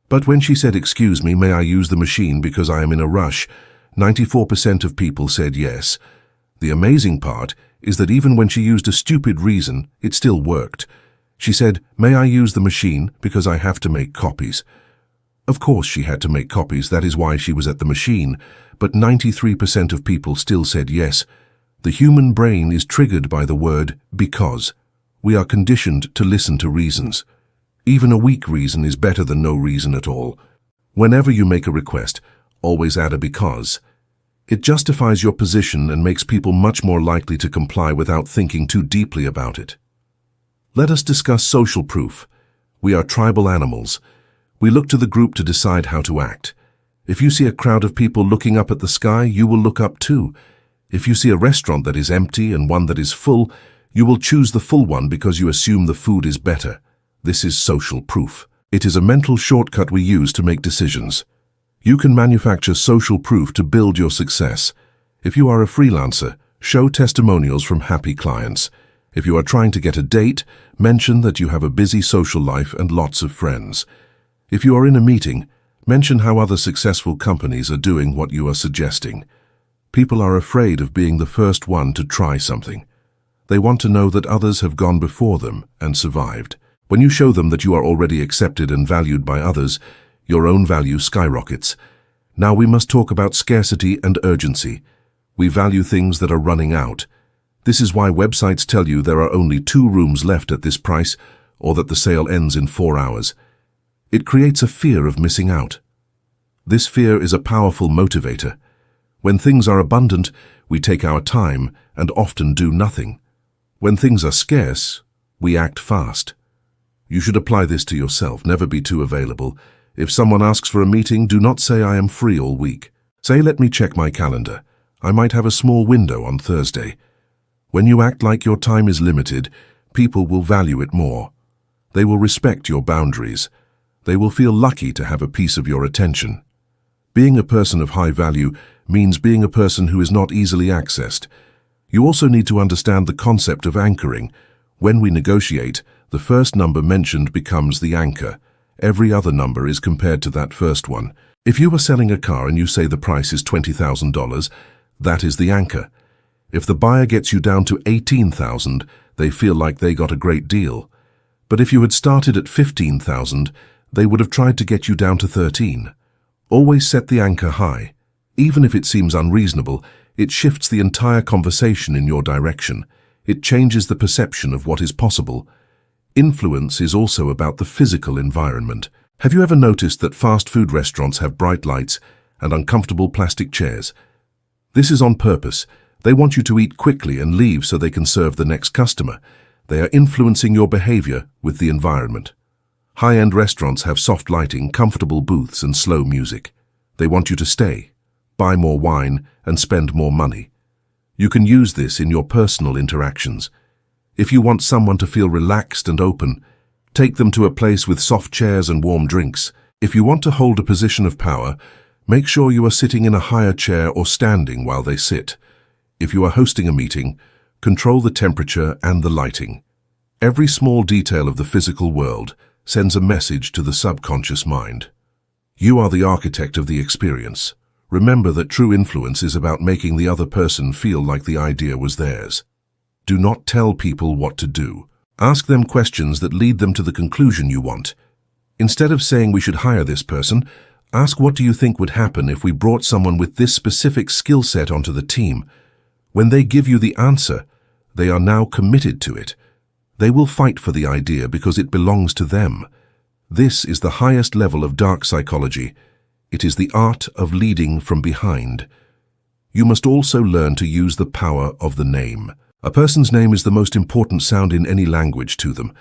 But when she said, "Excuse me, may I use the machine because I am in a rush?" 94% of people said yes. The amazing part is that even when she used a stupid reason, it still worked. She said, "May I use the machine because I have to make copies?" Of course she had to make copies, that is why she was at the machine, but 93% of people still said yes. The human brain is triggered by the word because. We are conditioned to listen to reasons. Even a weak reason is better than no reason at all. Whenever you make a request, always add a because. It justifies your position and makes people much more likely to comply without thinking too deeply about it. Let us discuss social proof. We are tribal animals. We look to the group to decide how to act. If you see a crowd of people looking up at the sky, you will look up too. If you see a restaurant that is empty and one that is full, you will choose the full one because you assume the food is better. This is social proof. It is a mental shortcut we use to make decisions. You can manufacture social proof to build your success. If you are a freelancer, show testimonials from happy clients. If you are trying to get a date, mention that you have a busy social life and lots of friends. If you are in a meeting, mention how other successful companies are doing what you are suggesting. People are afraid of being the first one to try something. They want to know that others have gone before them and survived. When you show them that you are already accepted and valued by others, your own value skyrockets. Now we must talk about scarcity and urgency. We value things that are running out. This is why websites tell you there are only 2 rooms left at this price or that the sale ends in 4 hours. It creates a fear of missing out. This fear is a powerful motivator. When things are abundant, we take our time and often do nothing. When things are scarce, we act fast. You should apply this to yourself. Never be too available. If someone asks for a meeting, do not say I am free all week. Say, let me check my calendar. I might have a small window on Thursday. When you act like your time is limited, people will value it more. They will respect your boundaries. They will feel lucky to have a piece of your attention. Being a person of high value means being a person who is not easily accessed. You also need to understand the concept of anchoring. When we negotiate, the first number mentioned becomes the anchor. Every other number is compared to that first one. If you are selling a car and you say the price is $20,000, that is the anchor. If the buyer gets you down to $18,000, they feel like they got a great deal. But if you had started at $15,000, they would have tried to get you down to $13,000. Always set the anchor high. Even if it seems unreasonable, it shifts the entire conversation in your direction. It changes the perception of what is possible. Influence is also about the physical environment. Have you ever noticed that fast food restaurants have bright lights and uncomfortable plastic chairs? This is on purpose. They want you to eat quickly and leave so they can serve the next customer. They are influencing your behavior with the environment. High-end restaurants have soft lighting, comfortable booths, and slow music. They want you to stay, buy more wine, and spend more money. You can use this in your personal interactions. If you want someone to feel relaxed and open, take them to a place with soft chairs and warm drinks. If you want to hold a position of power, make sure you are sitting in a higher chair or standing while they sit. If you are hosting a meeting, control the temperature and the lighting. Every small detail of the physical world sends a message to the subconscious mind. You are the architect of the experience. Remember that true influence is about making the other person feel like the idea was theirs. Do not tell people what to do. Ask them questions that lead them to the conclusion you want. Instead of saying we should hire this person, ask what do you think would happen if we brought someone with this specific skill set onto the team. When they give you the answer, they are now committed to it. They will fight for the idea because it belongs to them. This is the highest level of dark psychology. It is the art of leading from behind. You must also learn to use the power of the name. A person's name is the most important sound in any language to them.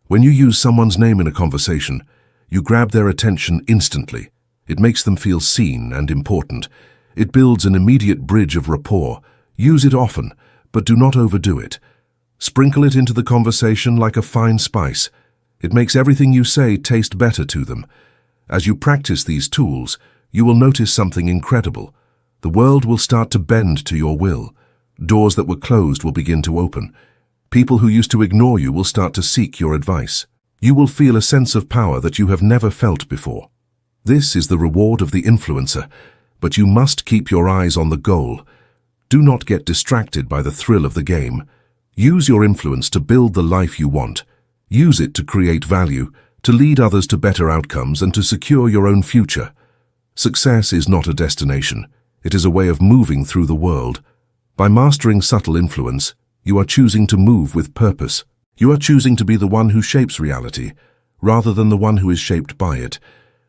When you use someone's name in a conversation, you grab their attention instantly. It makes them feel seen and important. It builds an immediate bridge of rapport. Use it often, but do not overdo it. Sprinkle it into the conversation like a fine spice. It makes everything you say taste better to them. As you practice these tools, you will notice something incredible. The world will start to bend to your will. Doors that were closed will begin to open. People who used to ignore you will start to seek your advice. You will feel a sense of power that you have never felt before. This is the reward of the influencer, but you must keep your eyes on the goal. Do not get distracted by the thrill of the game. Use your influence to build the life you want. Use it to create value, to lead others to better outcomes, and to secure your own future. Success is not a destination. It is a way of moving through the world. By mastering subtle influence, you are choosing to move with purpose. You are choosing to be the one who shapes reality, rather than the one who is shaped by it.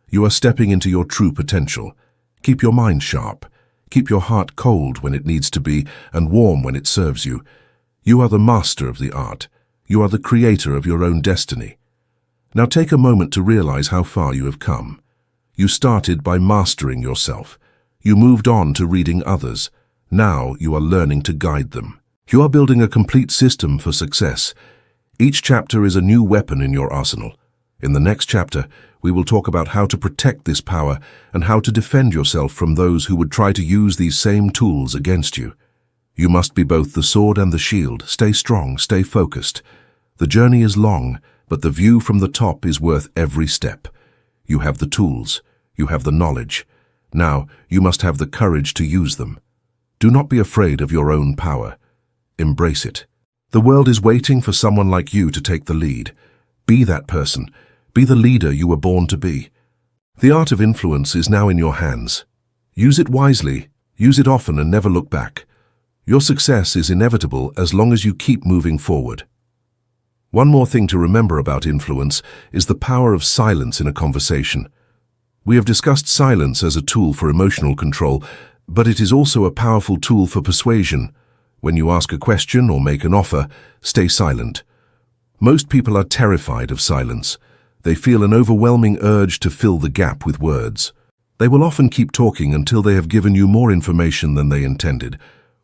You are stepping into your true potential. Keep your mind sharp. Keep your heart cold when it needs to be, and warm when it serves you. You are the master of the art. You are the creator of your own destiny. Now take a moment to realize how far you have come. You started by mastering yourself. You moved on to reading others. Now you are learning to guide them. You are building a complete system for success. Each chapter is a new weapon in your arsenal. In the next chapter, we will talk about how to protect this power and how to defend yourself from those who would try to use these same tools against you. You must be both the sword and the shield. Stay strong, stay focused. The journey is long, but the view from the top is worth every step. You have the tools. You have the knowledge. Now, you must have the courage to use them. Do not be afraid of your own power. Embrace it. The world is waiting for someone like you to take the lead. Be that person. Be the leader you were born to be. The art of influence is now in your hands. Use it wisely, use it often, and never look back. Your success is inevitable as long as you keep moving forward. One more thing to remember about influence is the power of silence in a conversation. We have discussed silence as a tool for emotional control, but it is also a powerful tool for persuasion. When you ask a question or make an offer, stay silent. Most people are terrified of silence. They feel an overwhelming urge to fill the gap with words. They will often keep talking until they have given you more information than they intended,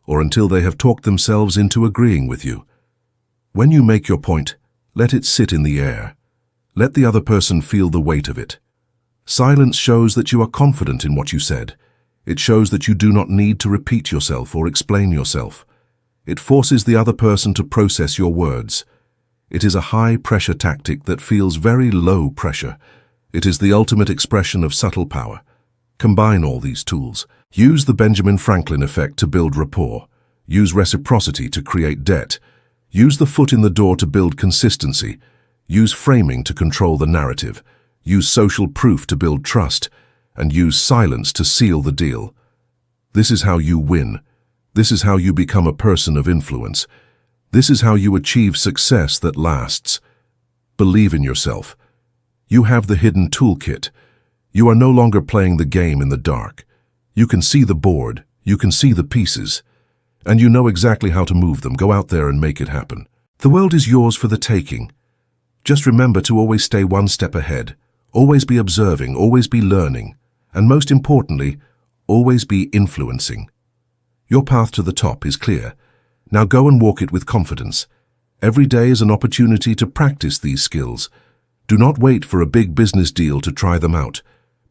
or until they have talked themselves into agreeing with you. When you make your point, let it sit in the air. Let the other person feel the weight of it. Silence shows that you are confident in what you said. It shows that you do not need to repeat yourself or explain yourself. It forces the other person to process your words. It is a high-pressure tactic that feels very low pressure. It is the ultimate expression of subtle power. Combine all these tools. Use the Benjamin Franklin effect to build rapport. Use reciprocity to create debt. Use the foot in the door to build consistency. Use framing to control the narrative. Use social proof to build trust. And use silence to seal the deal. This is how you win. This is how you become a person of influence. This is how you achieve success that lasts. Believe in yourself. You have the hidden toolkit. You are no longer playing the game in the dark. You can see the board, you can see the pieces, and you know exactly how to move them. Go out there and make it happen. The world is yours for the taking. Just remember to always stay one step ahead. Always be observing, always be learning, and most importantly, always be influencing. Your path to the top is clear. Now go and walk it with confidence. Every day is an opportunity to practice these skills. Do not wait for a big business deal to try them out.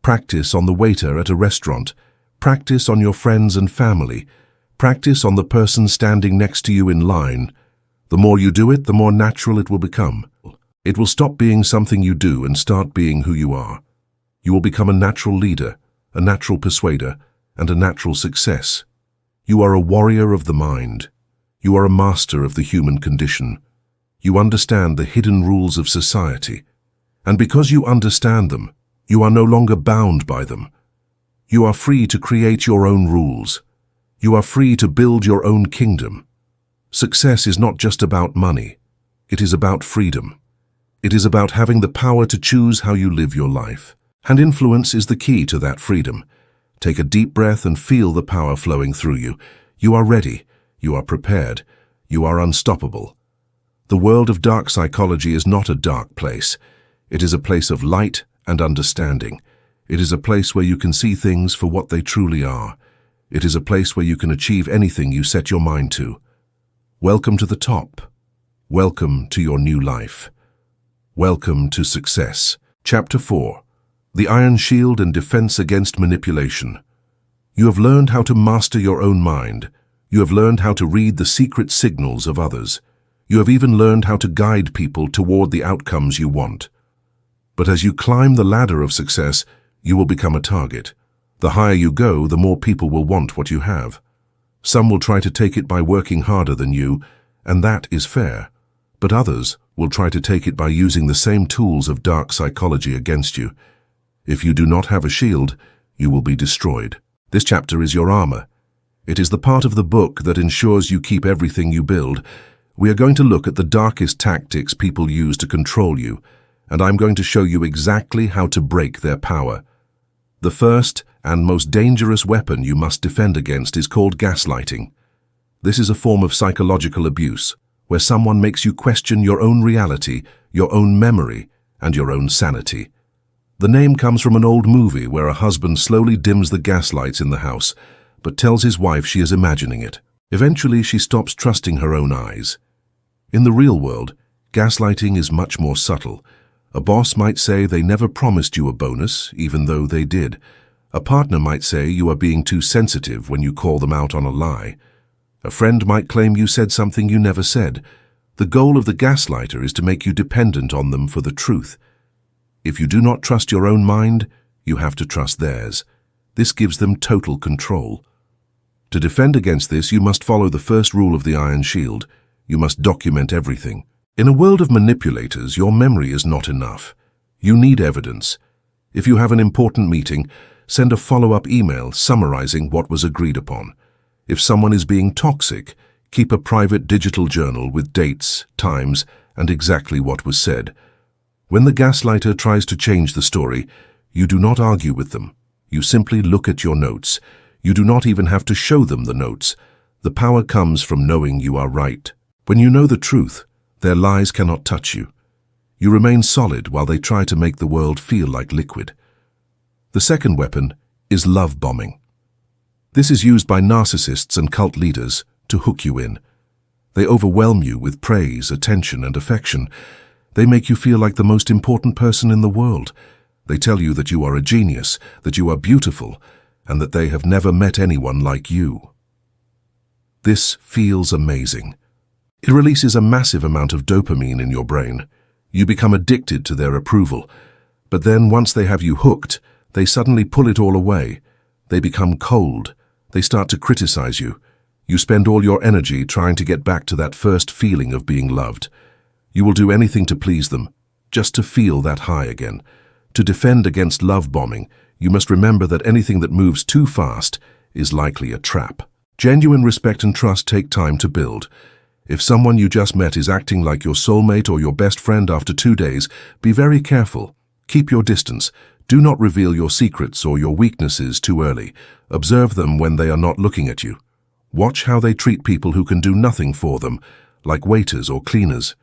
Practice on the waiter at a restaurant. Practice on your friends and family. Practice on the person standing next to you in line. The more you do it, the more natural it will become. It will stop being something you do and start being who you are. You will become a natural leader, a natural persuader, and a natural success. You are a warrior of the mind. You are a master of the human condition. You understand the hidden rules of society. And because you understand them, you are no longer bound by them. You are free to create your own rules. You are free to build your own kingdom. Success is not just about money. It is about freedom. It is about having the power to choose how you live your life. And influence is the key to that freedom. Take a deep breath and feel the power flowing through you. You are ready. You are prepared. You are unstoppable. The world of dark psychology is not a dark place. It is a place of light and understanding. It is a place where you can see things for what they truly are. It is a place where you can achieve anything you set your mind to. Welcome to the top. Welcome to your new life. Welcome to success. Chapter 4. The Iron Shield and Defense Against Manipulation. You have learned how to master your own mind. You have learned how to read the secret signals of others. You have even learned how to guide people toward the outcomes you want. But as you climb the ladder of success, you will become a target. The higher you go, the more people will want what you have. Some will try to take it by working harder than you, and that is fair. But others will try to take it by using the same tools of dark psychology against you. If you do not have a shield, you will be destroyed. This chapter is your armor. It is the part of the book that ensures you keep everything you build. We are going to look at the darkest tactics people use to control you, and I'm going to show you exactly how to break their power. The first and most dangerous weapon you must defend against is called gaslighting. This is a form of psychological abuse, where someone makes you question your own reality, your own memory, and your own sanity. The name comes from an old movie where a husband slowly dims the gaslights in the house, but tells his wife she is imagining it. Eventually, she stops trusting her own eyes. In the real world, gaslighting is much more subtle. A boss might say they never promised you a bonus, even though they did. A partner might say you are being too sensitive when you call them out on a lie. A friend might claim you said something you never said. The goal of the gaslighter is to make you dependent on them for the truth. If you do not trust your own mind, you have to trust theirs. This gives them total control. To defend against this, you must follow the first rule of the Iron Shield. You must document everything. In a world of manipulators, your memory is not enough. You need evidence. If you have an important meeting, send a follow-up email summarizing what was agreed upon. If someone is being toxic, keep a private digital journal with dates, times, and exactly what was said. When the gaslighter tries to change the story, you do not argue with them. You simply look at your notes. You do not even have to show them the notes. The power comes from knowing you are right. When you know the truth, their lies cannot touch you. You remain solid while they try to make the world feel like liquid. The second weapon is love bombing. This is used by narcissists and cult leaders to hook you in. They overwhelm you with praise, attention, and affection. They make you feel like the most important person in the world. They tell you that you are a genius, that you are beautiful, and that they have never met anyone like you. This feels amazing. It releases a massive amount of dopamine in your brain. You become addicted to their approval. But then once they have you hooked, they suddenly pull it all away. They become cold. They start to criticize you. You spend all your energy trying to get back to that first feeling of being loved. You will do anything to please them, just to feel that high again. To defend against love bombing, you must remember that anything that moves too fast is likely a trap. Genuine respect and trust take time to build. If someone you just met is acting like your soulmate or your best friend after 2 days, be very careful. Keep your distance. Do not reveal your secrets or your weaknesses too early. Observe them when they are not looking at you. Watch how they treat people who can do nothing for them, like waiters or cleaners.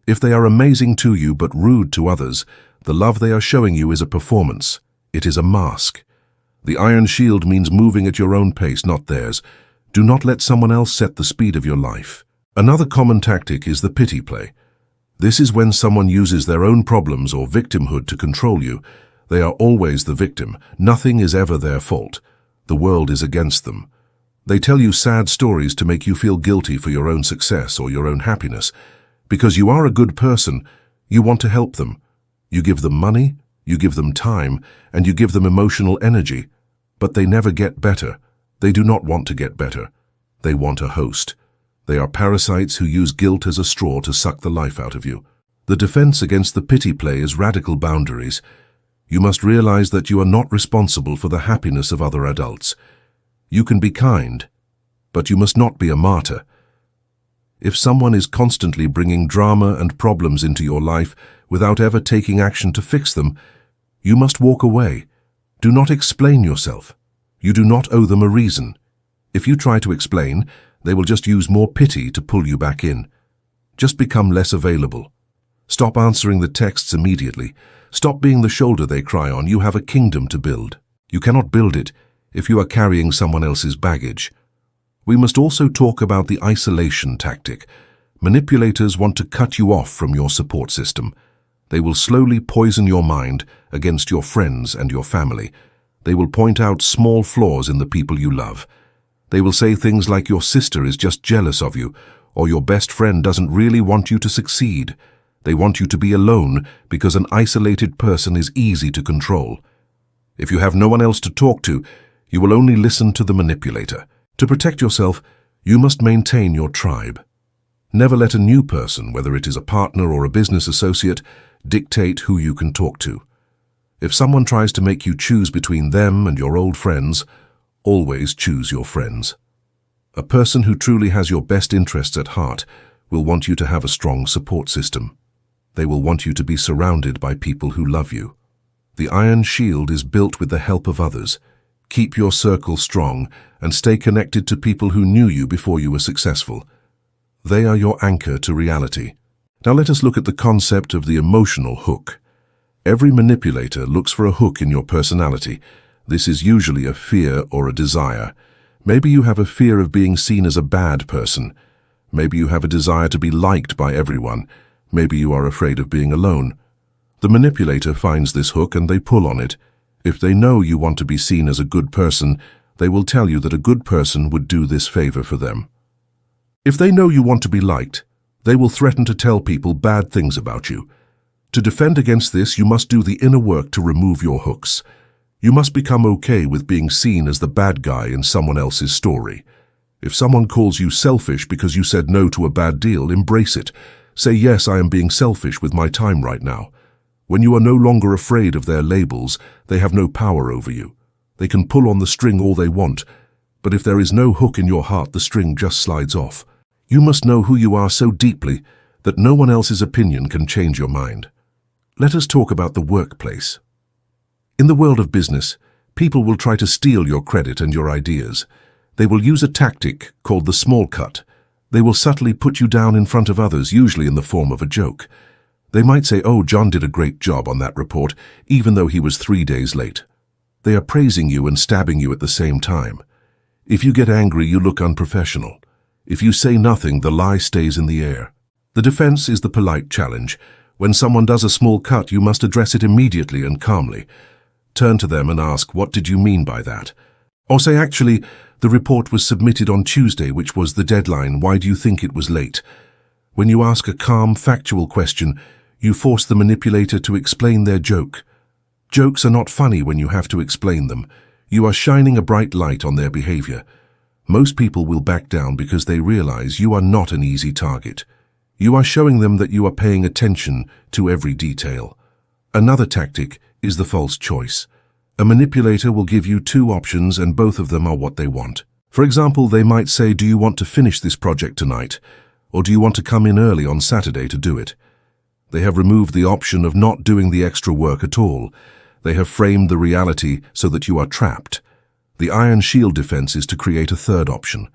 If they are amazing to you but rude to others, the love they are showing you is a performance. It is a mask. The iron shield means moving at your own pace, not theirs. Do not let someone else set the speed of your life. Another common tactic is the pity play. This is when someone uses their own problems or victimhood to control you. They are always the victim. Nothing is ever their fault. The world is against them. They tell you sad stories to make you feel guilty for your own success or your own happiness. Because you are a good person, you want to help them. You give them money, you give them time, and you give them emotional energy. But they never get better. They do not want to get better. They want a host. They are parasites who use guilt as a straw to suck the life out of you. The defense against the pity play is radical boundaries. You must realize that you are not responsible for the happiness of other adults. You can be kind, but you must not be a martyr. If someone is constantly bringing drama and problems into your life without ever taking action to fix them, you must walk away. Do not explain yourself. You do not owe them a reason. If you try to explain, they will just use more pity to pull you back in. Just become less available. Stop answering the texts immediately. Stop being the shoulder they cry on. You have a kingdom to build. You cannot build it if you are carrying someone else's baggage. We must also talk about the isolation tactic. Manipulators want to cut you off from your support system. They will slowly poison your mind against your friends and your family. They will point out small flaws in the people you love. They will say things like your sister is just jealous of you, or your best friend doesn't really want you to succeed. They want you to be alone because an isolated person is easy to control. If you have no one else to talk to, you will only listen to the manipulator. To protect yourself, you must maintain your tribe. Never let a new person, whether it is a partner or a business associate, dictate who you can talk to. If someone tries to make you choose between them and your old friends, always choose your friends. A person who truly has your best interests at heart will want you to have a strong support system. They will want you to be surrounded by people who love you. The iron shield is built with the help of others. Keep your circle strong and stay connected to people who knew you before you were successful. They are your anchor to reality. Now let us look at the concept of the emotional hook. Every manipulator looks for a hook in your personality. This is usually a fear or a desire. Maybe you have a fear of being seen as a bad person. Maybe you have a desire to be liked by everyone. Maybe you are afraid of being alone. The manipulator finds this hook and they pull on it. If they know you want to be seen as a good person, they will tell you that a good person would do this favor for them. If they know you want to be liked, they will threaten to tell people bad things about you. To defend against this, you must do the inner work to remove your hooks. You must become okay with being seen as the bad guy in someone else's story. If someone calls you selfish because you said no to a bad deal, embrace it. Say, yes, I am being selfish with my time right now. When you are no longer afraid of their labels, they have no power over you. They can pull on the string all they want, but if there is no hook in your heart, the string just slides off. You must know who you are so deeply that no one else's opinion can change your mind. Let us talk about the workplace. In the world of business, people will try to steal your credit and your ideas. They will use a tactic called the small cut. They will subtly put you down in front of others, usually in the form of a joke. They might say, "Oh, John did a great job on that report, even though he was 3 days late." They are praising you and stabbing you at the same time. If you get angry, you look unprofessional. If you say nothing, the lie stays in the air. The defense is the polite challenge. When someone does a small cut, you must address it immediately and calmly. Turn to them and ask, "What did you mean by that?" Or say, "Actually, the report was submitted on Tuesday, which was the deadline. Why do you think it was late?" When you ask a calm, factual question, you force the manipulator to explain their joke. Jokes are not funny when you have to explain them. You are shining a bright light on their behavior. Most people will back down because they realize you are not an easy target. You are showing them that you are paying attention to every detail. Another tactic is the false choice. A manipulator will give you two options and both of them are what they want. For example, they might say, "Do you want to finish this project tonight? Or do you want to come in early on Saturday to do it?" They have removed the option of not doing the extra work at all. They have framed the reality so that you are trapped. The iron shield defense is to create a third option.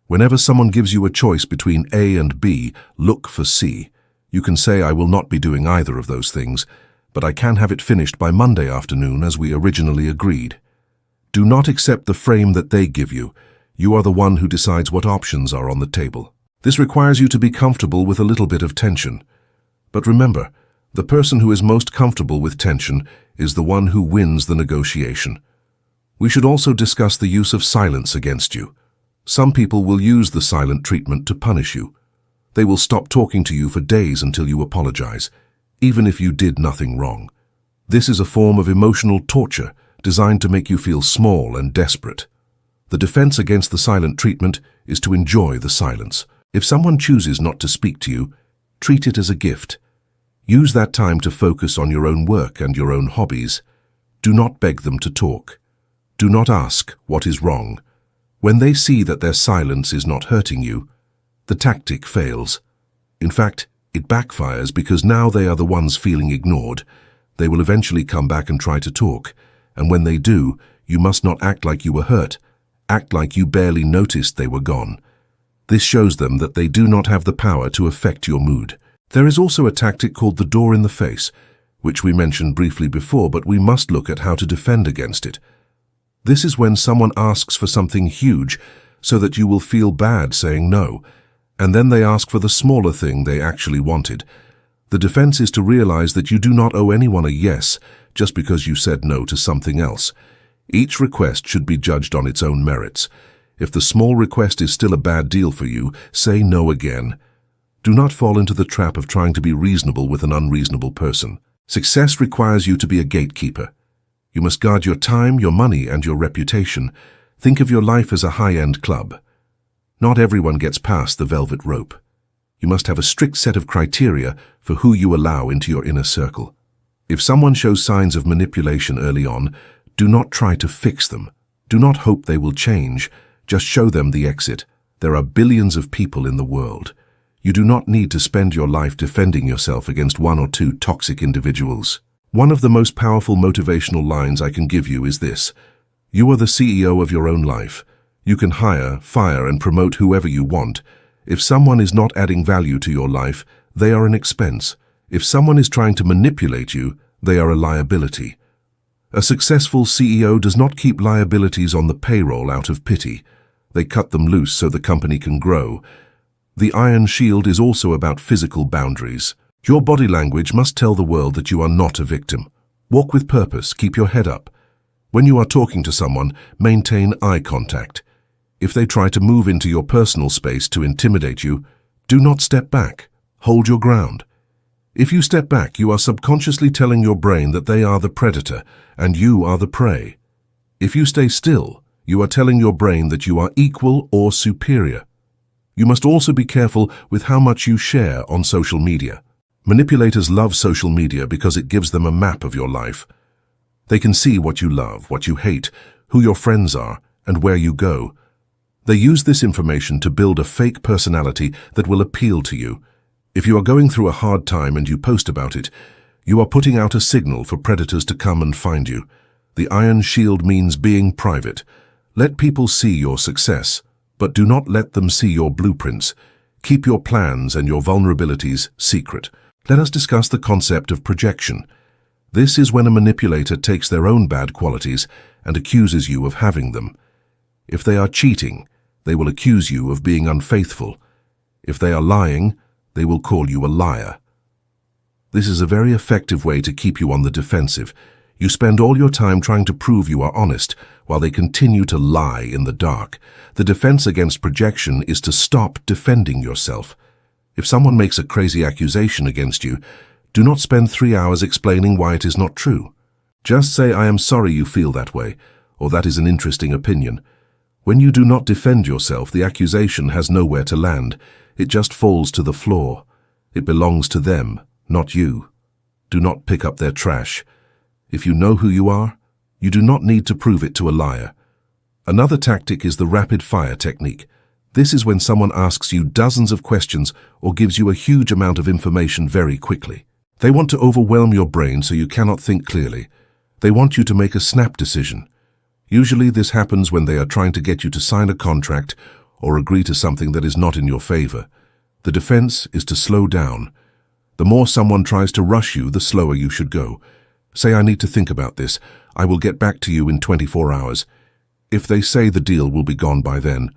Whenever someone gives you a choice between A and B, look for C. You can say, "I will not be doing either of those things, but I can have it finished by Monday afternoon as we originally agreed." Do not accept the frame that they give you. You are the one who decides what options are on the table. This requires you to be comfortable with a little bit of tension. But remember, the person who is most comfortable with tension is the one who wins the negotiation. We should also discuss the use of silence against you. Some people will use the silent treatment to punish you. They will stop talking to you for days until you apologize, even if you did nothing wrong. This is a form of emotional torture designed to make you feel small and desperate. The defense against the silent treatment is to enjoy the silence. If someone chooses not to speak to you, treat it as a gift. Use that time to focus on your own work and your own hobbies. Do not beg them to talk. Do not ask what is wrong. When they see that their silence is not hurting you, the tactic fails. In fact, it backfires because now they are the ones feeling ignored. They will eventually come back and try to talk, and when they do, you must not act like you were hurt. Act like you barely noticed they were gone. This shows them that they do not have the power to affect your mood. There is also a tactic called the door in the face, which we mentioned briefly before, but we must look at how to defend against it. This is when someone asks for something huge so that you will feel bad saying no, and then they ask for the smaller thing they actually wanted. The defense is to realize that you do not owe anyone a yes just because you said no to something else. Each request should be judged on its own merits. If the small request is still a bad deal for you, say no again. Do not fall into the trap of trying to be reasonable with an unreasonable person. Success requires you to be a gatekeeper. You must guard your time, your money, and your reputation. Think of your life as a high-end club. Not everyone gets past the velvet rope. You must have a strict set of criteria for who you allow into your inner circle. If someone shows signs of manipulation early on, do not try to fix them. Do not hope they will change. Just show them the exit. There are billions of people in the world. You do not need to spend your life defending yourself against one or two toxic individuals. One of the most powerful motivational lines I can give you is this: you are the CEO of your own life. You can hire, fire, and promote whoever you want. If someone is not adding value to your life, they are an expense. If someone is trying to manipulate you, they are a liability. A successful CEO does not keep liabilities on the payroll out of pity. They cut them loose so the company can grow. The iron shield is also about physical boundaries. Your body language must tell the world that you are not a victim. Walk with purpose, keep your head up. When you are talking to someone, maintain eye contact. If they try to move into your personal space to intimidate you, do not step back. Hold your ground. If you step back, you are subconsciously telling your brain that they are the predator and you are the prey. If you stay still, you are telling your brain that you are equal or superior. You must also be careful with how much you share on social media. Manipulators love social media because it gives them a map of your life. They can see what you love, what you hate, who your friends are, and where you go. They use this information to build a fake personality that will appeal to you. If you are going through a hard time and you post about it, you are putting out a signal for predators to come and find you. The iron shield means being private. Let people see your success, but do not let them see your blueprints. Keep your plans and your vulnerabilities secret. Let us discuss the concept of projection. This is when a manipulator takes their own bad qualities and accuses you of having them. If they are cheating, they will accuse you of being unfaithful. If they are lying, they will call you a liar. This is a very effective way to keep you on the defensive. You spend all your time trying to prove you are honest, while they continue to lie in the dark. The defense against projection is to stop defending yourself. If someone makes a crazy accusation against you, do not spend 3 hours explaining why it is not true. Just say, "I am sorry you feel that way," or "that is an interesting opinion." When you do not defend yourself, the accusation has nowhere to land. It just falls to the floor. It belongs to them, not you. Do not pick up their trash. If you know who you are, you do not need to prove it to a liar. Another tactic is the rapid-fire technique. This is when someone asks you dozens of questions or gives you a huge amount of information very quickly. They want to overwhelm your brain so you cannot think clearly. They want you to make a snap decision. Usually this happens when they are trying to get you to sign a contract or agree to something that is not in your favor. The defense is to slow down. The more someone tries to rush you, the slower you should go. Say, "I need to think about this. I will get back to you in 24 hours. If they say the deal will be gone by then,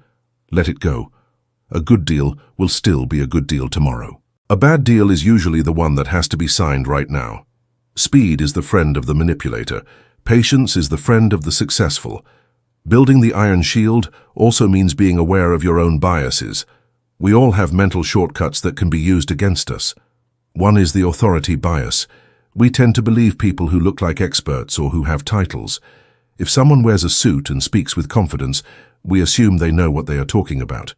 let it go. A good deal will still be a good deal tomorrow. A bad deal is usually the one that has to be signed right now. Speed is the friend of the manipulator. Patience is the friend of the successful. Building the iron shield also means being aware of your own biases. We all have mental shortcuts that can be used against us. One is the authority bias. We tend to believe people who look like experts or who have titles. If someone wears a suit and speaks with confidence, we assume they know what they are talking about.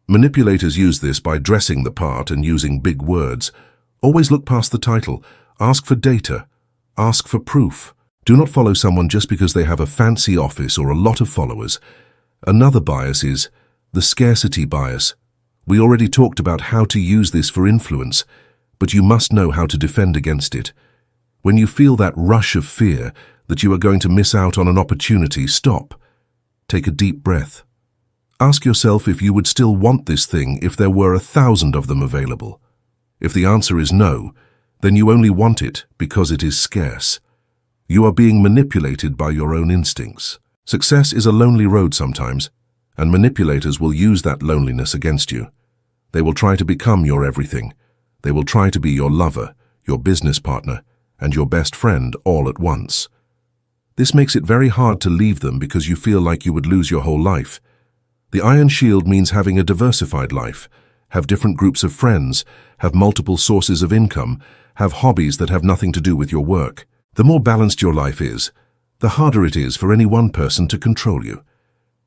Manipulators use this by dressing the part and using big words. Always look past the title. Ask for data. Ask for proof. Do not follow someone just because they have a fancy office or a lot of followers. Another bias is the scarcity bias. We already talked about how to use this for influence, but you must know how to defend against it. When you feel that rush of fear that you are going to miss out on an opportunity, stop. Take a deep breath. Ask yourself if you would still want this thing if there were 1,000 of them available. If the answer is no, then you only want it because it is scarce. You are being manipulated by your own instincts. Success is a lonely road sometimes, and manipulators will use that loneliness against you. They will try to become your everything. They will try to be your lover, your business partner, and your best friend all at once. This makes it very hard to leave them because you feel like you would lose your whole life. The iron shield means having a diversified life, have different groups of friends, have multiple sources of income, have hobbies that have nothing to do with your work. The more balanced your life is, the harder it is for any one person to control you.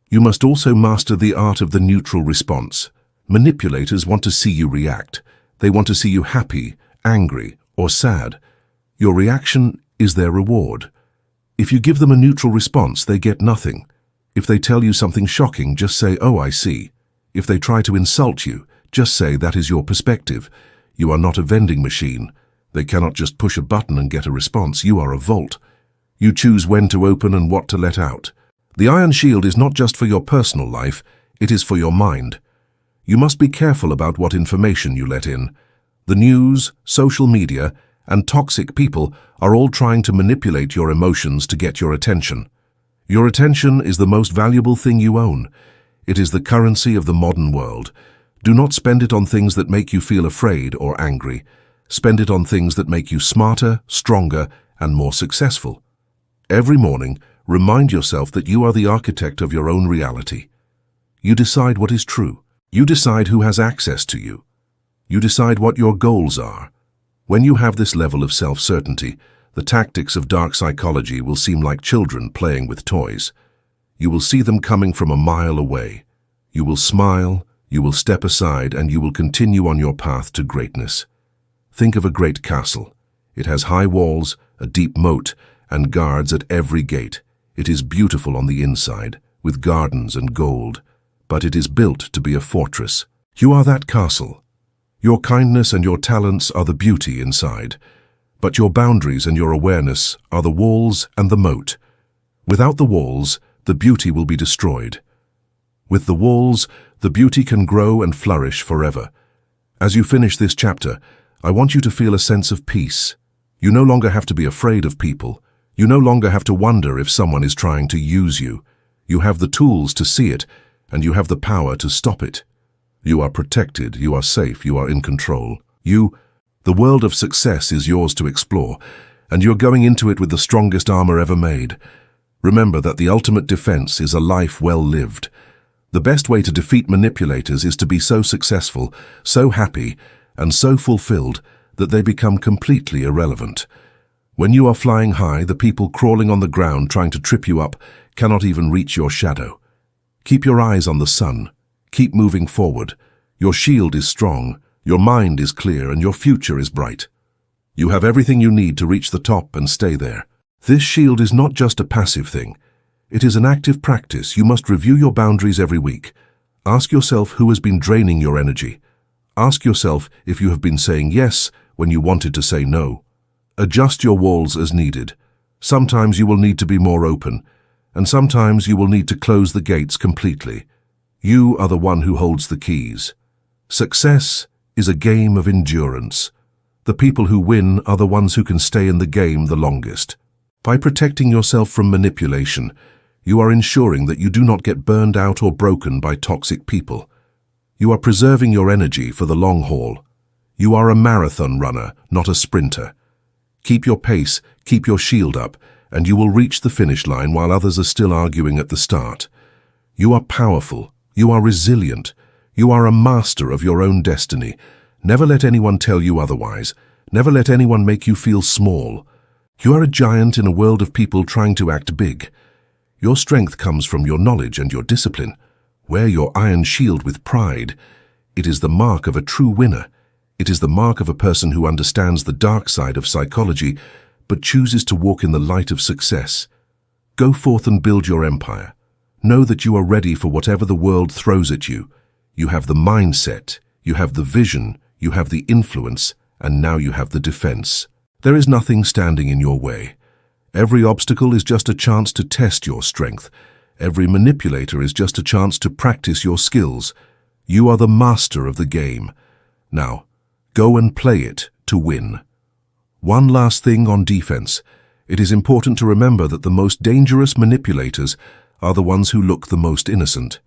You must also master the art of the neutral response. Manipulators want to see you react. They want to see you happy, angry, or sad. Your reaction is their reward. If you give them a neutral response, they get nothing. If they tell you something shocking, just say, "Oh, I see." If they try to insult you, just say, "That is your perspective." You are not a vending machine. They cannot just push a button and get a response. You are a vault. You choose when to open and what to let out. The iron shield is not just for your personal life, it is for your mind. You must be careful about what information you let in. The news, social media, and toxic people are all trying to manipulate your emotions to get your attention. Your attention is the most valuable thing you own. It is the currency of the modern world. Do not spend it on things that make you feel afraid or angry. Spend it on things that make you smarter, stronger, and more successful. Every morning, remind yourself that you are the architect of your own reality. You decide what is true. You decide who has access to you. You decide what your goals are. When you have this level of self-certainty, the tactics of dark psychology will seem like children playing with toys. You will see them coming from a mile away. You will smile, you will step aside, and you will continue on your path to greatness. Think of a great castle. It has high walls, a deep moat, and guards at every gate. It is beautiful on the inside, with gardens and gold, but it is built to be a fortress. You are that castle. Your kindness and your talents are the beauty inside, but your boundaries and your awareness are the walls and the moat. Without the walls, the beauty will be destroyed. With the walls, the beauty can grow and flourish forever. As you finish this chapter, I want you to feel a sense of peace. You no longer have to be afraid of people. You no longer have to wonder if someone is trying to use you. You have the tools to see it, and you have the power to stop it. You are protected, you are safe, you are in control. The world of success is yours to explore, and you're going into it with the strongest armor ever made. Remember that the ultimate defense is a life well lived. The best way to defeat manipulators is to be so successful, so happy, and so fulfilled that they become completely irrelevant. When you are flying high, the people crawling on the ground trying to trip you up cannot even reach your shadow. Keep your eyes on the sun. Keep moving forward. Your shield is strong, your mind is clear, and your future is bright. You have everything you need to reach the top and stay there. This shield is not just a passive thing. It is an active practice. You must review your boundaries every week. Ask yourself who has been draining your energy. Ask yourself if you have been saying yes when you wanted to say no. Adjust your walls as needed. Sometimes you will need to be more open, and sometimes you will need to close the gates completely. You are the one who holds the keys. Success is a game of endurance. The people who win are the ones who can stay in the game the longest. By protecting yourself from manipulation, you are ensuring that you do not get burned out or broken by toxic people. You are preserving your energy for the long haul. You are a marathon runner, not a sprinter. Keep your pace, keep your shield up, and you will reach the finish line while others are still arguing at the start. You are powerful. You are resilient. You are a master of your own destiny. Never let anyone tell you otherwise. Never let anyone make you feel small. You are a giant in a world of people trying to act big. Your strength comes from your knowledge and your discipline. Wear your iron shield with pride. It is the mark of a true winner. It is the mark of a person who understands the dark side of psychology, but chooses to walk in the light of success. Go forth and build your empire. Know that you are ready for whatever the world throws at you. You have the mindset, you have the vision, you have the influence, and now you have the defense. There is nothing standing in your way. Every obstacle is just a chance to test your strength. Every manipulator is just a chance to practice your skills. You are the master of the game. Now, go and play it to win. One last thing on defense. It is important to remember that the most dangerous manipulators are the ones who look the most innocent.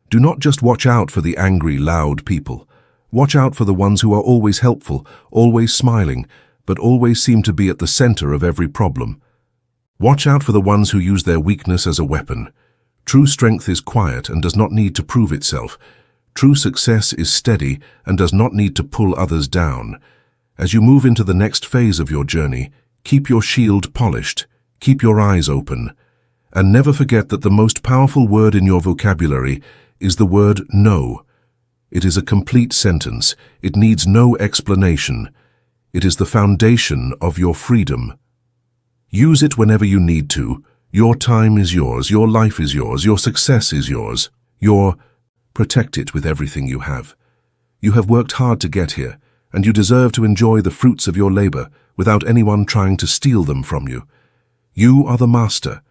Do not just watch out for the angry, loud people. Watch out for the ones who are always helpful, always smiling, but always seem to be at the center of every problem. Watch out for the ones who use their weakness as a weapon. True strength is quiet and does not need to prove itself. True success is steady and does not need to pull others down. As you move into the next phase of your journey, keep your shield polished, keep your eyes open, and never forget that the most powerful word in your vocabulary is the word no. It is a complete sentence. It needs no explanation. It is the foundation of your freedom. Use it whenever you need to. Your time is yours, your life is yours, your success is yours. Protect it with everything you have. You have worked hard to get here, and you deserve to enjoy the fruits of your labor without anyone trying to steal them from you. You are the master.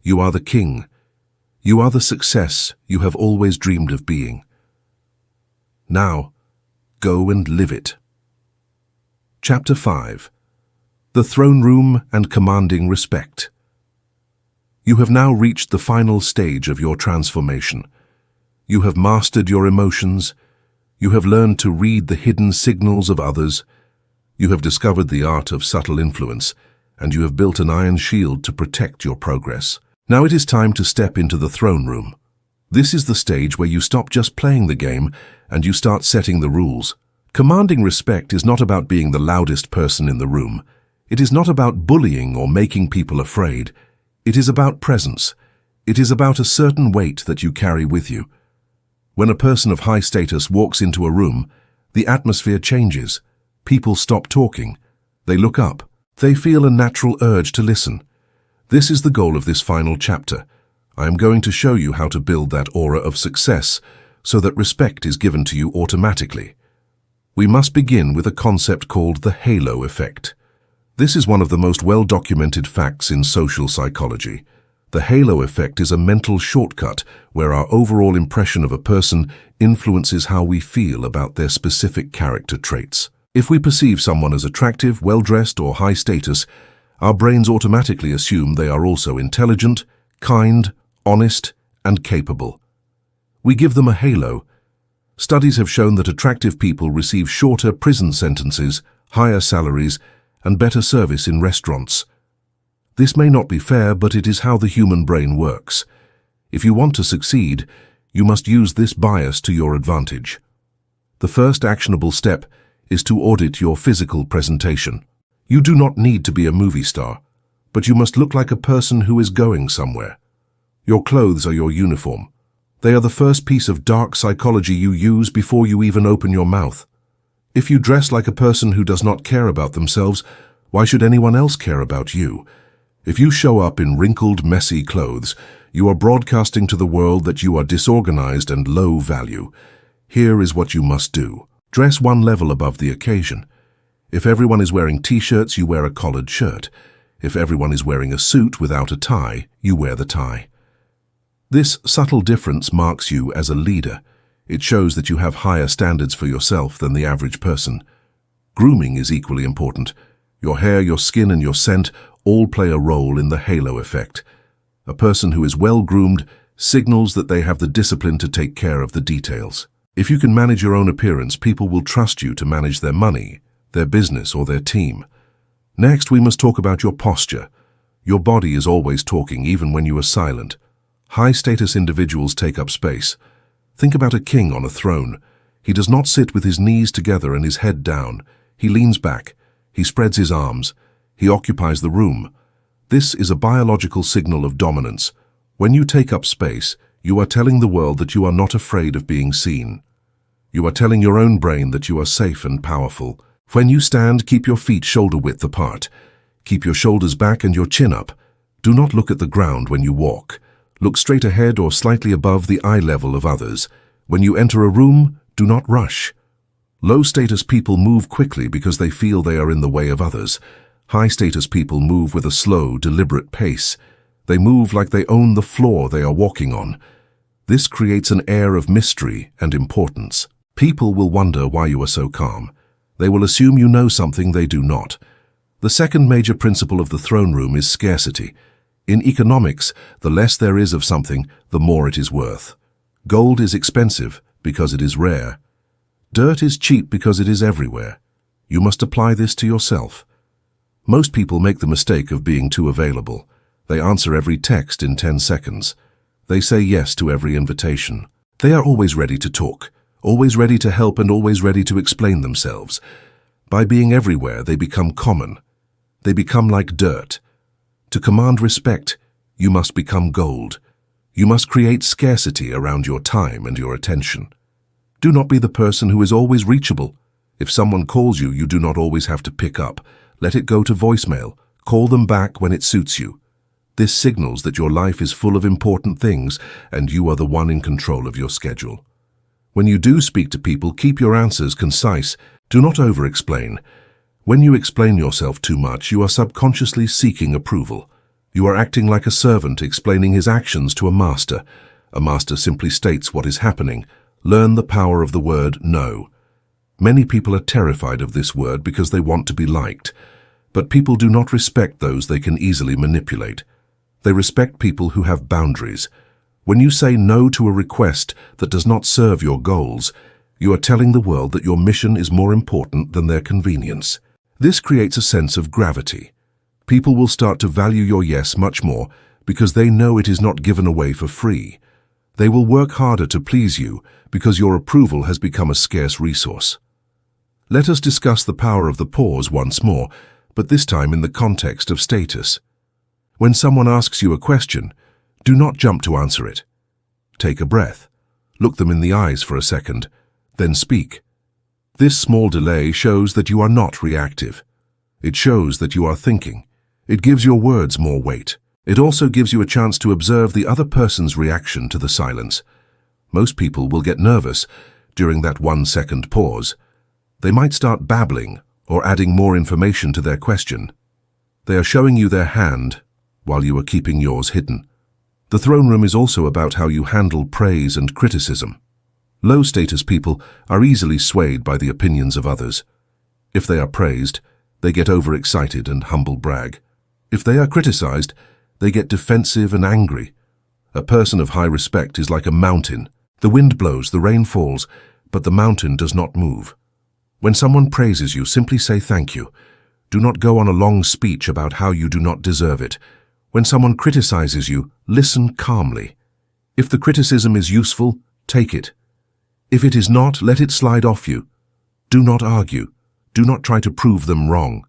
You are the king. You are the success you have always dreamed of being. Now, go and live it. Chapter 5. The Throne Room and Commanding Respect. You have now reached the final stage of your transformation. You have mastered your emotions. You have learned to read the hidden signals of others. You have discovered the art of subtle influence, and you have built an iron shield to protect your progress. Now it is time to step into the throne room. This is the stage where you stop just playing the game and you start setting the rules. Commanding respect is not about being the loudest person in the room. It is not about bullying or making people afraid. It is about presence. It is about a certain weight that you carry with you. When a person of high status walks into a room, the atmosphere changes. People stop talking. They look up. They feel a natural urge to listen. This is the goal of this final chapter. I am going to show you how to build that aura of success so that respect is given to you automatically. We must begin with a concept called the halo effect. This is one of the most well-documented facts in social psychology. The halo effect is a mental shortcut where our overall impression of a person influences how we feel about their specific character traits. If we perceive someone as attractive, well-dressed, or high status, our brains automatically assume they are also intelligent, kind, honest, and capable. We give them a halo. Studies have shown that attractive people receive shorter prison sentences, higher salaries, and better service in restaurants. This may not be fair, but it is how the human brain works. If you want to succeed, you must use this bias to your advantage. The first actionable step is to audit your physical presentation. You do not need to be a movie star, but you must look like a person who is going somewhere. Your clothes are your uniform. They are the first piece of dark psychology you use before you even open your mouth. If you dress like a person who does not care about themselves, why should anyone else care about you? If you show up in wrinkled, messy clothes, you are broadcasting to the world that you are disorganized and low value. Here is what you must do. Dress one level above the occasion. If everyone is wearing t-shirts, you wear a collared shirt. If everyone is wearing a suit without a tie, you wear the tie. This subtle difference marks you as a leader. It shows that you have higher standards for yourself than the average person. Grooming is equally important. Your hair, your skin, and your scent all play a role in the halo effect. A person who is well-groomed signals that they have the discipline to take care of the details. If you can manage your own appearance, people will trust you to manage their money, their business, or their team. Next, we must talk about your posture. Your body is always talking, even when you are silent. High-status individuals take up space. Think about a king on a throne. He does not sit with his knees together and his head down. He leans back. He spreads his arms. He occupies the room. This is a biological signal of dominance. When you take up space, you are telling the world that you are not afraid of being seen. You are telling your own brain that you are safe and powerful. When you stand, keep your feet shoulder-width apart. Keep your shoulders back and your chin up. Do not look at the ground when you walk. Look straight ahead or slightly above the eye level of others. When you enter a room, do not rush. Low-status people move quickly because they feel they are in the way of others. High-status people move with a slow, deliberate pace. They move like they own the floor they are walking on. This creates an air of mystery and importance. People will wonder why you are so calm. They will assume you know something they do not. The second major principle of the throne room is scarcity. In economics, the less there is of something, the more it is worth. Gold is expensive because it is rare. Dirt is cheap because it is everywhere. You must apply this to yourself. Most people make the mistake of being too available. They answer every text in 10 seconds. They say yes to every invitation. They are always ready to talk, always ready to help, and always ready to explain themselves. By being everywhere, they become common. They become like dirt. To command respect, you must become gold. You must create scarcity around your time and your attention. Do not be the person who is always reachable. If someone calls you, you do not always have to pick up. Let it go to voicemail. Call them back when it suits you. This signals that your life is full of important things and you are the one in control of your schedule. When you do speak to people, keep your answers concise. Do not over-explain. When you explain yourself too much, you are subconsciously seeking approval. You are acting like a servant explaining his actions to a master. A master simply states what is happening. Learn the power of the word no. Many people are terrified of this word because they want to be liked. But people do not respect those they can easily manipulate. They respect people who have boundaries. When you say no to a request that does not serve your goals, you are telling the world that your mission is more important than their convenience. This creates a sense of gravity. People will start to value your yes much more because they know it is not given away for free. They will work harder to please you because your approval has become a scarce resource. Let us discuss the power of the pause once more, but this time in the context of status. When someone asks you a question, do not jump to answer it. Take a breath. Look them in the eyes for a second, then speak. This small delay shows that you are not reactive. It shows that you are thinking. It gives your words more weight. It also gives you a chance to observe the other person's reaction to the silence. Most people will get nervous during that 1-second pause. They might start babbling or adding more information to their question. They are showing you their hand while you are keeping yours hidden. The throne room is also about how you handle praise and criticism. Low-status people are easily swayed by the opinions of others. If they are praised, they get overexcited and humble brag. If they are criticized, they get defensive and angry. A person of high respect is like a mountain. The wind blows, the rain falls, but the mountain does not move. When someone praises you, simply say thank you. Do not go on a long speech about how you do not deserve it. When someone criticizes you, listen calmly. If the criticism is useful, take it. If it is not, let it slide off you. Do not argue. Do not try to prove them wrong.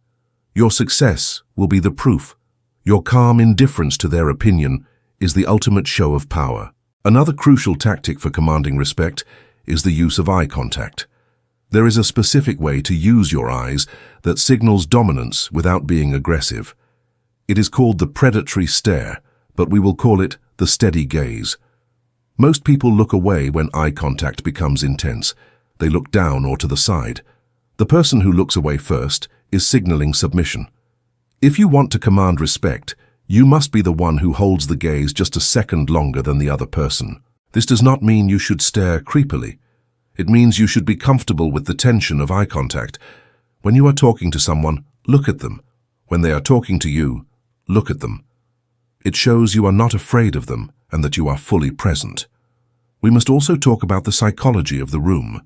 Your success will be the proof. Your calm indifference to their opinion is the ultimate show of power. Another crucial tactic for commanding respect is the use of eye contact. There is a specific way to use your eyes that signals dominance without being aggressive. It is called the predatory stare, but we will call it the steady gaze. Most people look away when eye contact becomes intense. They look down or to the side. The person who looks away first is signaling submission. If you want to command respect, you must be the one who holds the gaze just a second longer than the other person. This does not mean you should stare creepily. It means you should be comfortable with the tension of eye contact. When you are talking to someone, look at them. When they are talking to you, look at them. It shows you are not afraid of them and that you are fully present. We must also talk about the psychology of the room.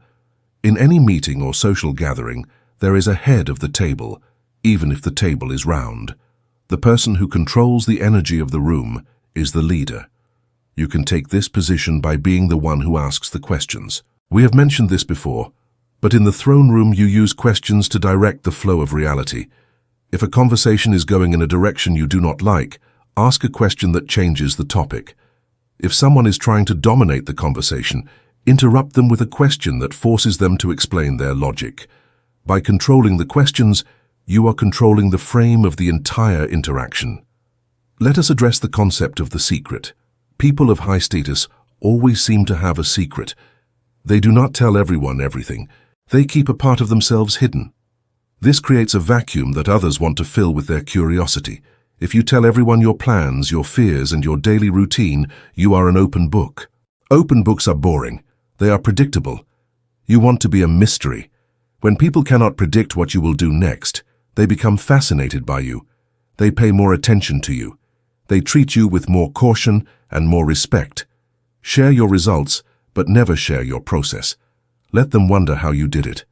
In any meeting or social gathering, there is a head of the table, even if the table is round. The person who controls the energy of the room is the leader. You can take this position by being the one who asks the questions. We have mentioned this before, but in the throne room you use questions to direct the flow of reality. If a conversation is going in a direction you do not like, ask a question that changes the topic. If someone is trying to dominate the conversation, interrupt them with a question that forces them to explain their logic. By controlling the questions, you are controlling the frame of the entire interaction. Let us address the concept of the secret. People of high status always seem to have a secret. They do not tell everyone everything. They keep a part of themselves hidden. This creates a vacuum that others want to fill with their curiosity. If you tell everyone your plans, your fears, and your daily routine, you are an open book. Open books are boring. They are predictable. You want to be a mystery. When people cannot predict what you will do next, they become fascinated by you. They pay more attention to you. They treat you with more caution and more respect. Share your results, but never share your process. Let them wonder how you did it.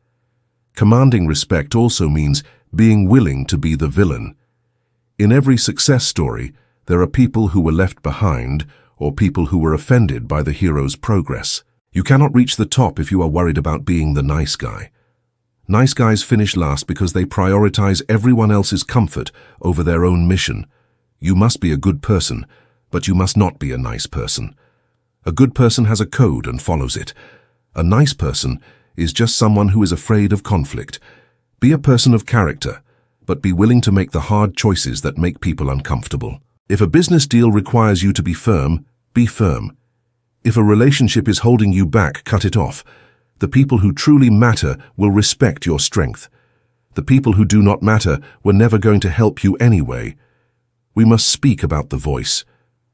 Commanding respect also means being willing to be the villain. In every success story, there are people who were left behind or people who were offended by the hero's progress. You cannot reach the top if you are worried about being the nice guy. Nice guys finish last because they prioritize everyone else's comfort over their own mission. You must be a good person, but you must not be a nice person. A good person has a code and follows it. A nice person is just someone who is afraid of conflict. Be a person of character, but be willing to make the hard choices that make people uncomfortable. If a business deal requires you to be firm, be firm. If a relationship is holding you back, cut it off. The people who truly matter will respect your strength. The people who do not matter were never going to help you anyway. We must speak about the voice.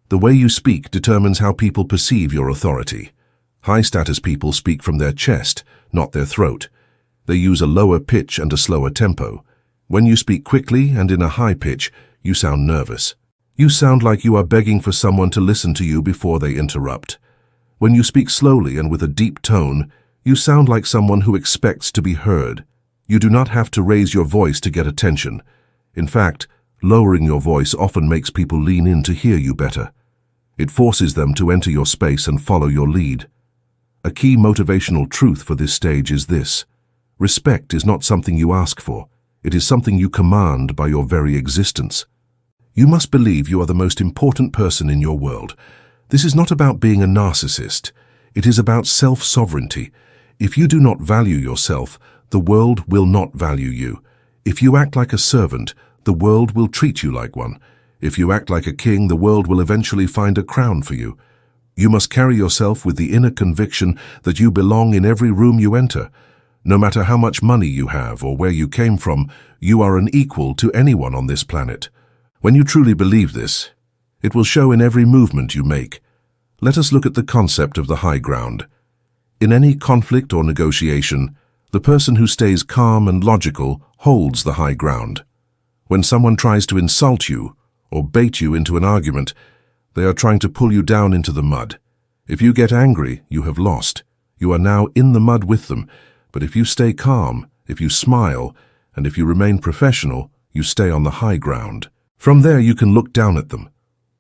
The way you speak determines how people perceive your authority. High-status people speak from their chest, not their throat. They use a lower pitch and a slower tempo. When you speak quickly and in a high pitch, you sound nervous. You sound like you are begging for someone to listen to you before they interrupt. When you speak slowly and with a deep tone, you sound like someone who expects to be heard. You do not have to raise your voice to get attention. In fact, lowering your voice often makes people lean in to hear you better. It forces them to enter your space and follow your lead. A key motivational truth for this stage is this: respect is not something you ask for. It is something you command by your very existence. You must believe you are the most important person in your world. This is not about being a narcissist. It is about self-sovereignty. If you do not value yourself, the world will not value you. If you act like a servant, the world will treat you like one. If you act like a king, the world will eventually find a crown for you. You must carry yourself with the inner conviction that you belong in every room you enter. No matter how much money you have or where you came from, you are an equal to anyone on this planet. When you truly believe this, it will show in every movement you make. Let us look at the concept of the high ground. In any conflict or negotiation, The person who stays calm and logical holds the high ground. When someone tries to insult you or bait you into an argument, they are trying to pull you down into the mud. If you get angry, you have lost. You are now in the mud with them. But if you stay calm, if you smile, and if you remain professional, you stay on the high ground. From there you can look down at them.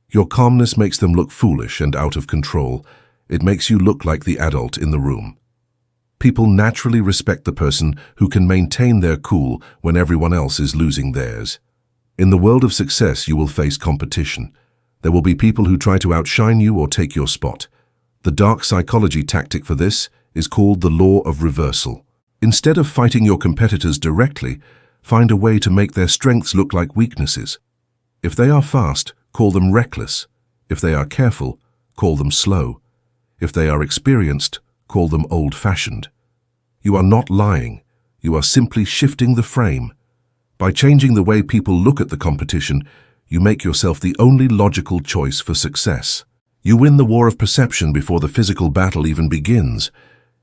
Your calmness makes them look foolish and out of control. It makes you look like the adult in the room. People naturally respect the person who can maintain their cool when everyone else is losing theirs. In the world of success, you will face competition. There will be people who try to outshine you or take your spot. The dark psychology tactic for this is called the law of reversal. Instead of fighting your competitors directly, find a way to make their strengths look like weaknesses. If they are fast, call them reckless. If they are careful, call them slow. If they are experienced, call them old-fashioned. You are not lying. You are simply shifting the frame. By changing the way people look at the competition, you make yourself the only logical choice for success. You win the war of perception before the physical battle even begins.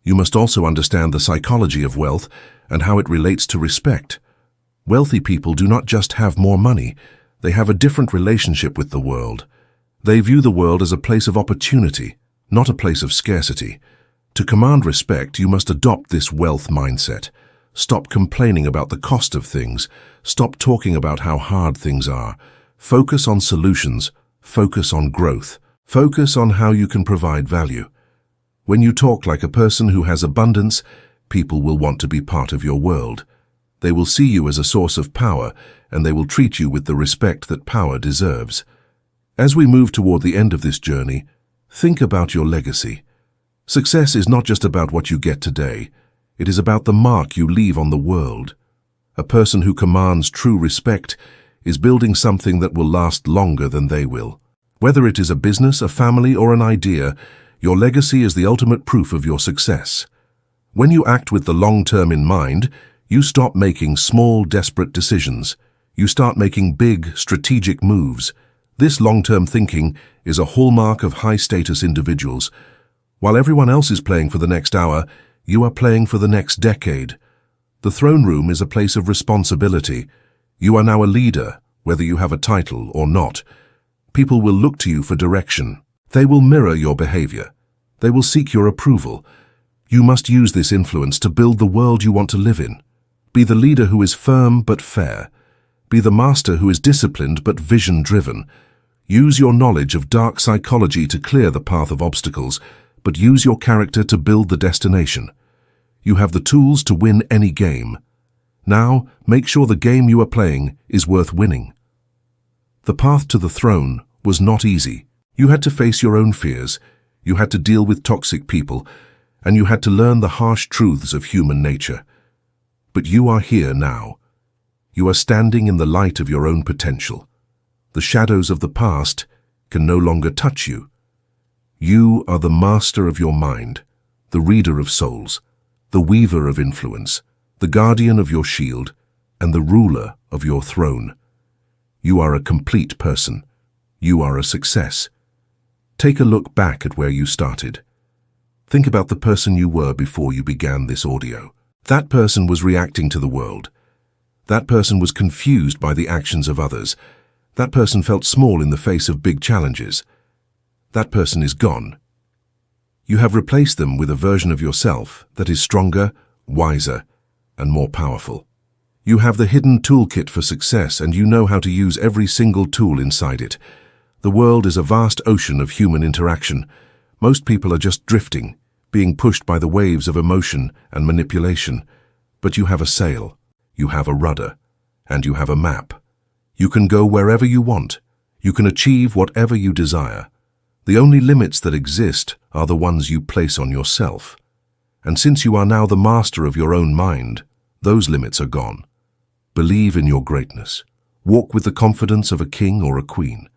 You must also understand the psychology of wealth and how it relates to respect. Wealthy people do not just have more money, they have a different relationship with the world. They view the world as a place of opportunity, not a place of scarcity. To command respect, you must adopt this wealth mindset. Stop complaining about the cost of things. Stop talking about how hard things are. Focus on solutions. Focus on growth. Focus on how you can provide value. When you talk like a person who has abundance, people will want to be part of your world. They will see you as a source of power, and they will treat you with the respect that power deserves. As we move toward the end of this journey, think about your legacy. Success is not just about what you get today. It is about the mark you leave on the world. A person who commands true respect is building something that will last longer than they will. Whether it is a business, a family, or an idea, your legacy is the ultimate proof of your success. When you act with the long term in mind, you stop making small, desperate decisions. You start making big, strategic moves. This long-term thinking is a hallmark of high-status individuals. While everyone else is playing for the next hour, you are playing for the next decade. The throne room is a place of responsibility. You are now a leader, whether you have a title or not. People will look to you for direction. They will mirror your behavior. They will seek your approval. You must use this influence to build the world you want to live in. Be the leader who is firm but fair. Be the master who is disciplined but vision-driven. Use your knowledge of dark psychology to clear the path of obstacles, but use your character to build the destination. You have the tools to win any game. Now, make sure the game you are playing is worth winning. The path to the throne was not easy. You had to face your own fears, you had to deal with toxic people, and you had to learn the harsh truths of human nature. But you are here now. You are standing in the light of your own potential. The shadows of the past can no longer touch you. You are the master of your mind, the reader of souls, the weaver of influence, the guardian of your shield, and the ruler of your throne. You are a complete person. You are a success. Take a look back at where you started. Think about the person you were before you began this audio. That person was reacting to the world. That person was confused by the actions of others. That person felt small in the face of big challenges. That person is gone. You have replaced them with a version of yourself that is stronger, wiser, and more powerful. You have the hidden toolkit for success, and you know how to use every single tool inside it. The world is a vast ocean of human interaction. Most people are just drifting, being pushed by the waves of emotion and manipulation. But you have a sail, you have a rudder, and you have a map. You can go wherever you want. You can achieve whatever you desire. The only limits that exist are the ones you place on yourself. And since you are now the master of your own mind, those limits are gone. Believe in your greatness. Walk with the confidence of a king or a queen.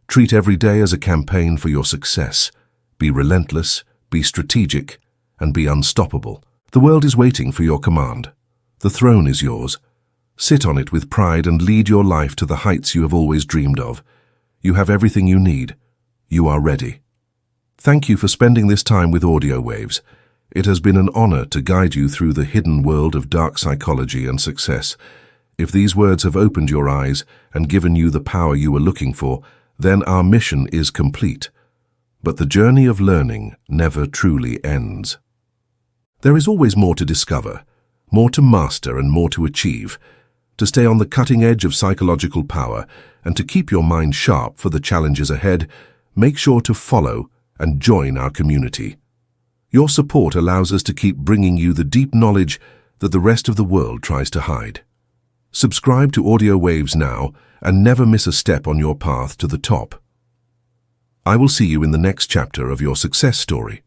Treat every day as a campaign for your success. Be relentless, be strategic, and be unstoppable. The world is waiting for your command. The throne is yours. Sit on it with pride and lead your life to the heights you have always dreamed of. You have everything you need. You are ready. Thank you for spending this time with AudioWaves. It has been an honor to guide you through the hidden world of dark psychology and success. If these words have opened your eyes and given you the power you were looking for, then our mission is complete. But the journey of learning never truly ends. There is always more to discover, more to master and more to achieve. To stay on the cutting edge of psychological power and to keep your mind sharp for the challenges ahead, make sure to follow and join our community. Your support allows us to keep bringing you the deep knowledge that the rest of the world tries to hide. Subscribe to AudioWaves now and never miss a step on your path to the top. I will see you in the next chapter of your success story.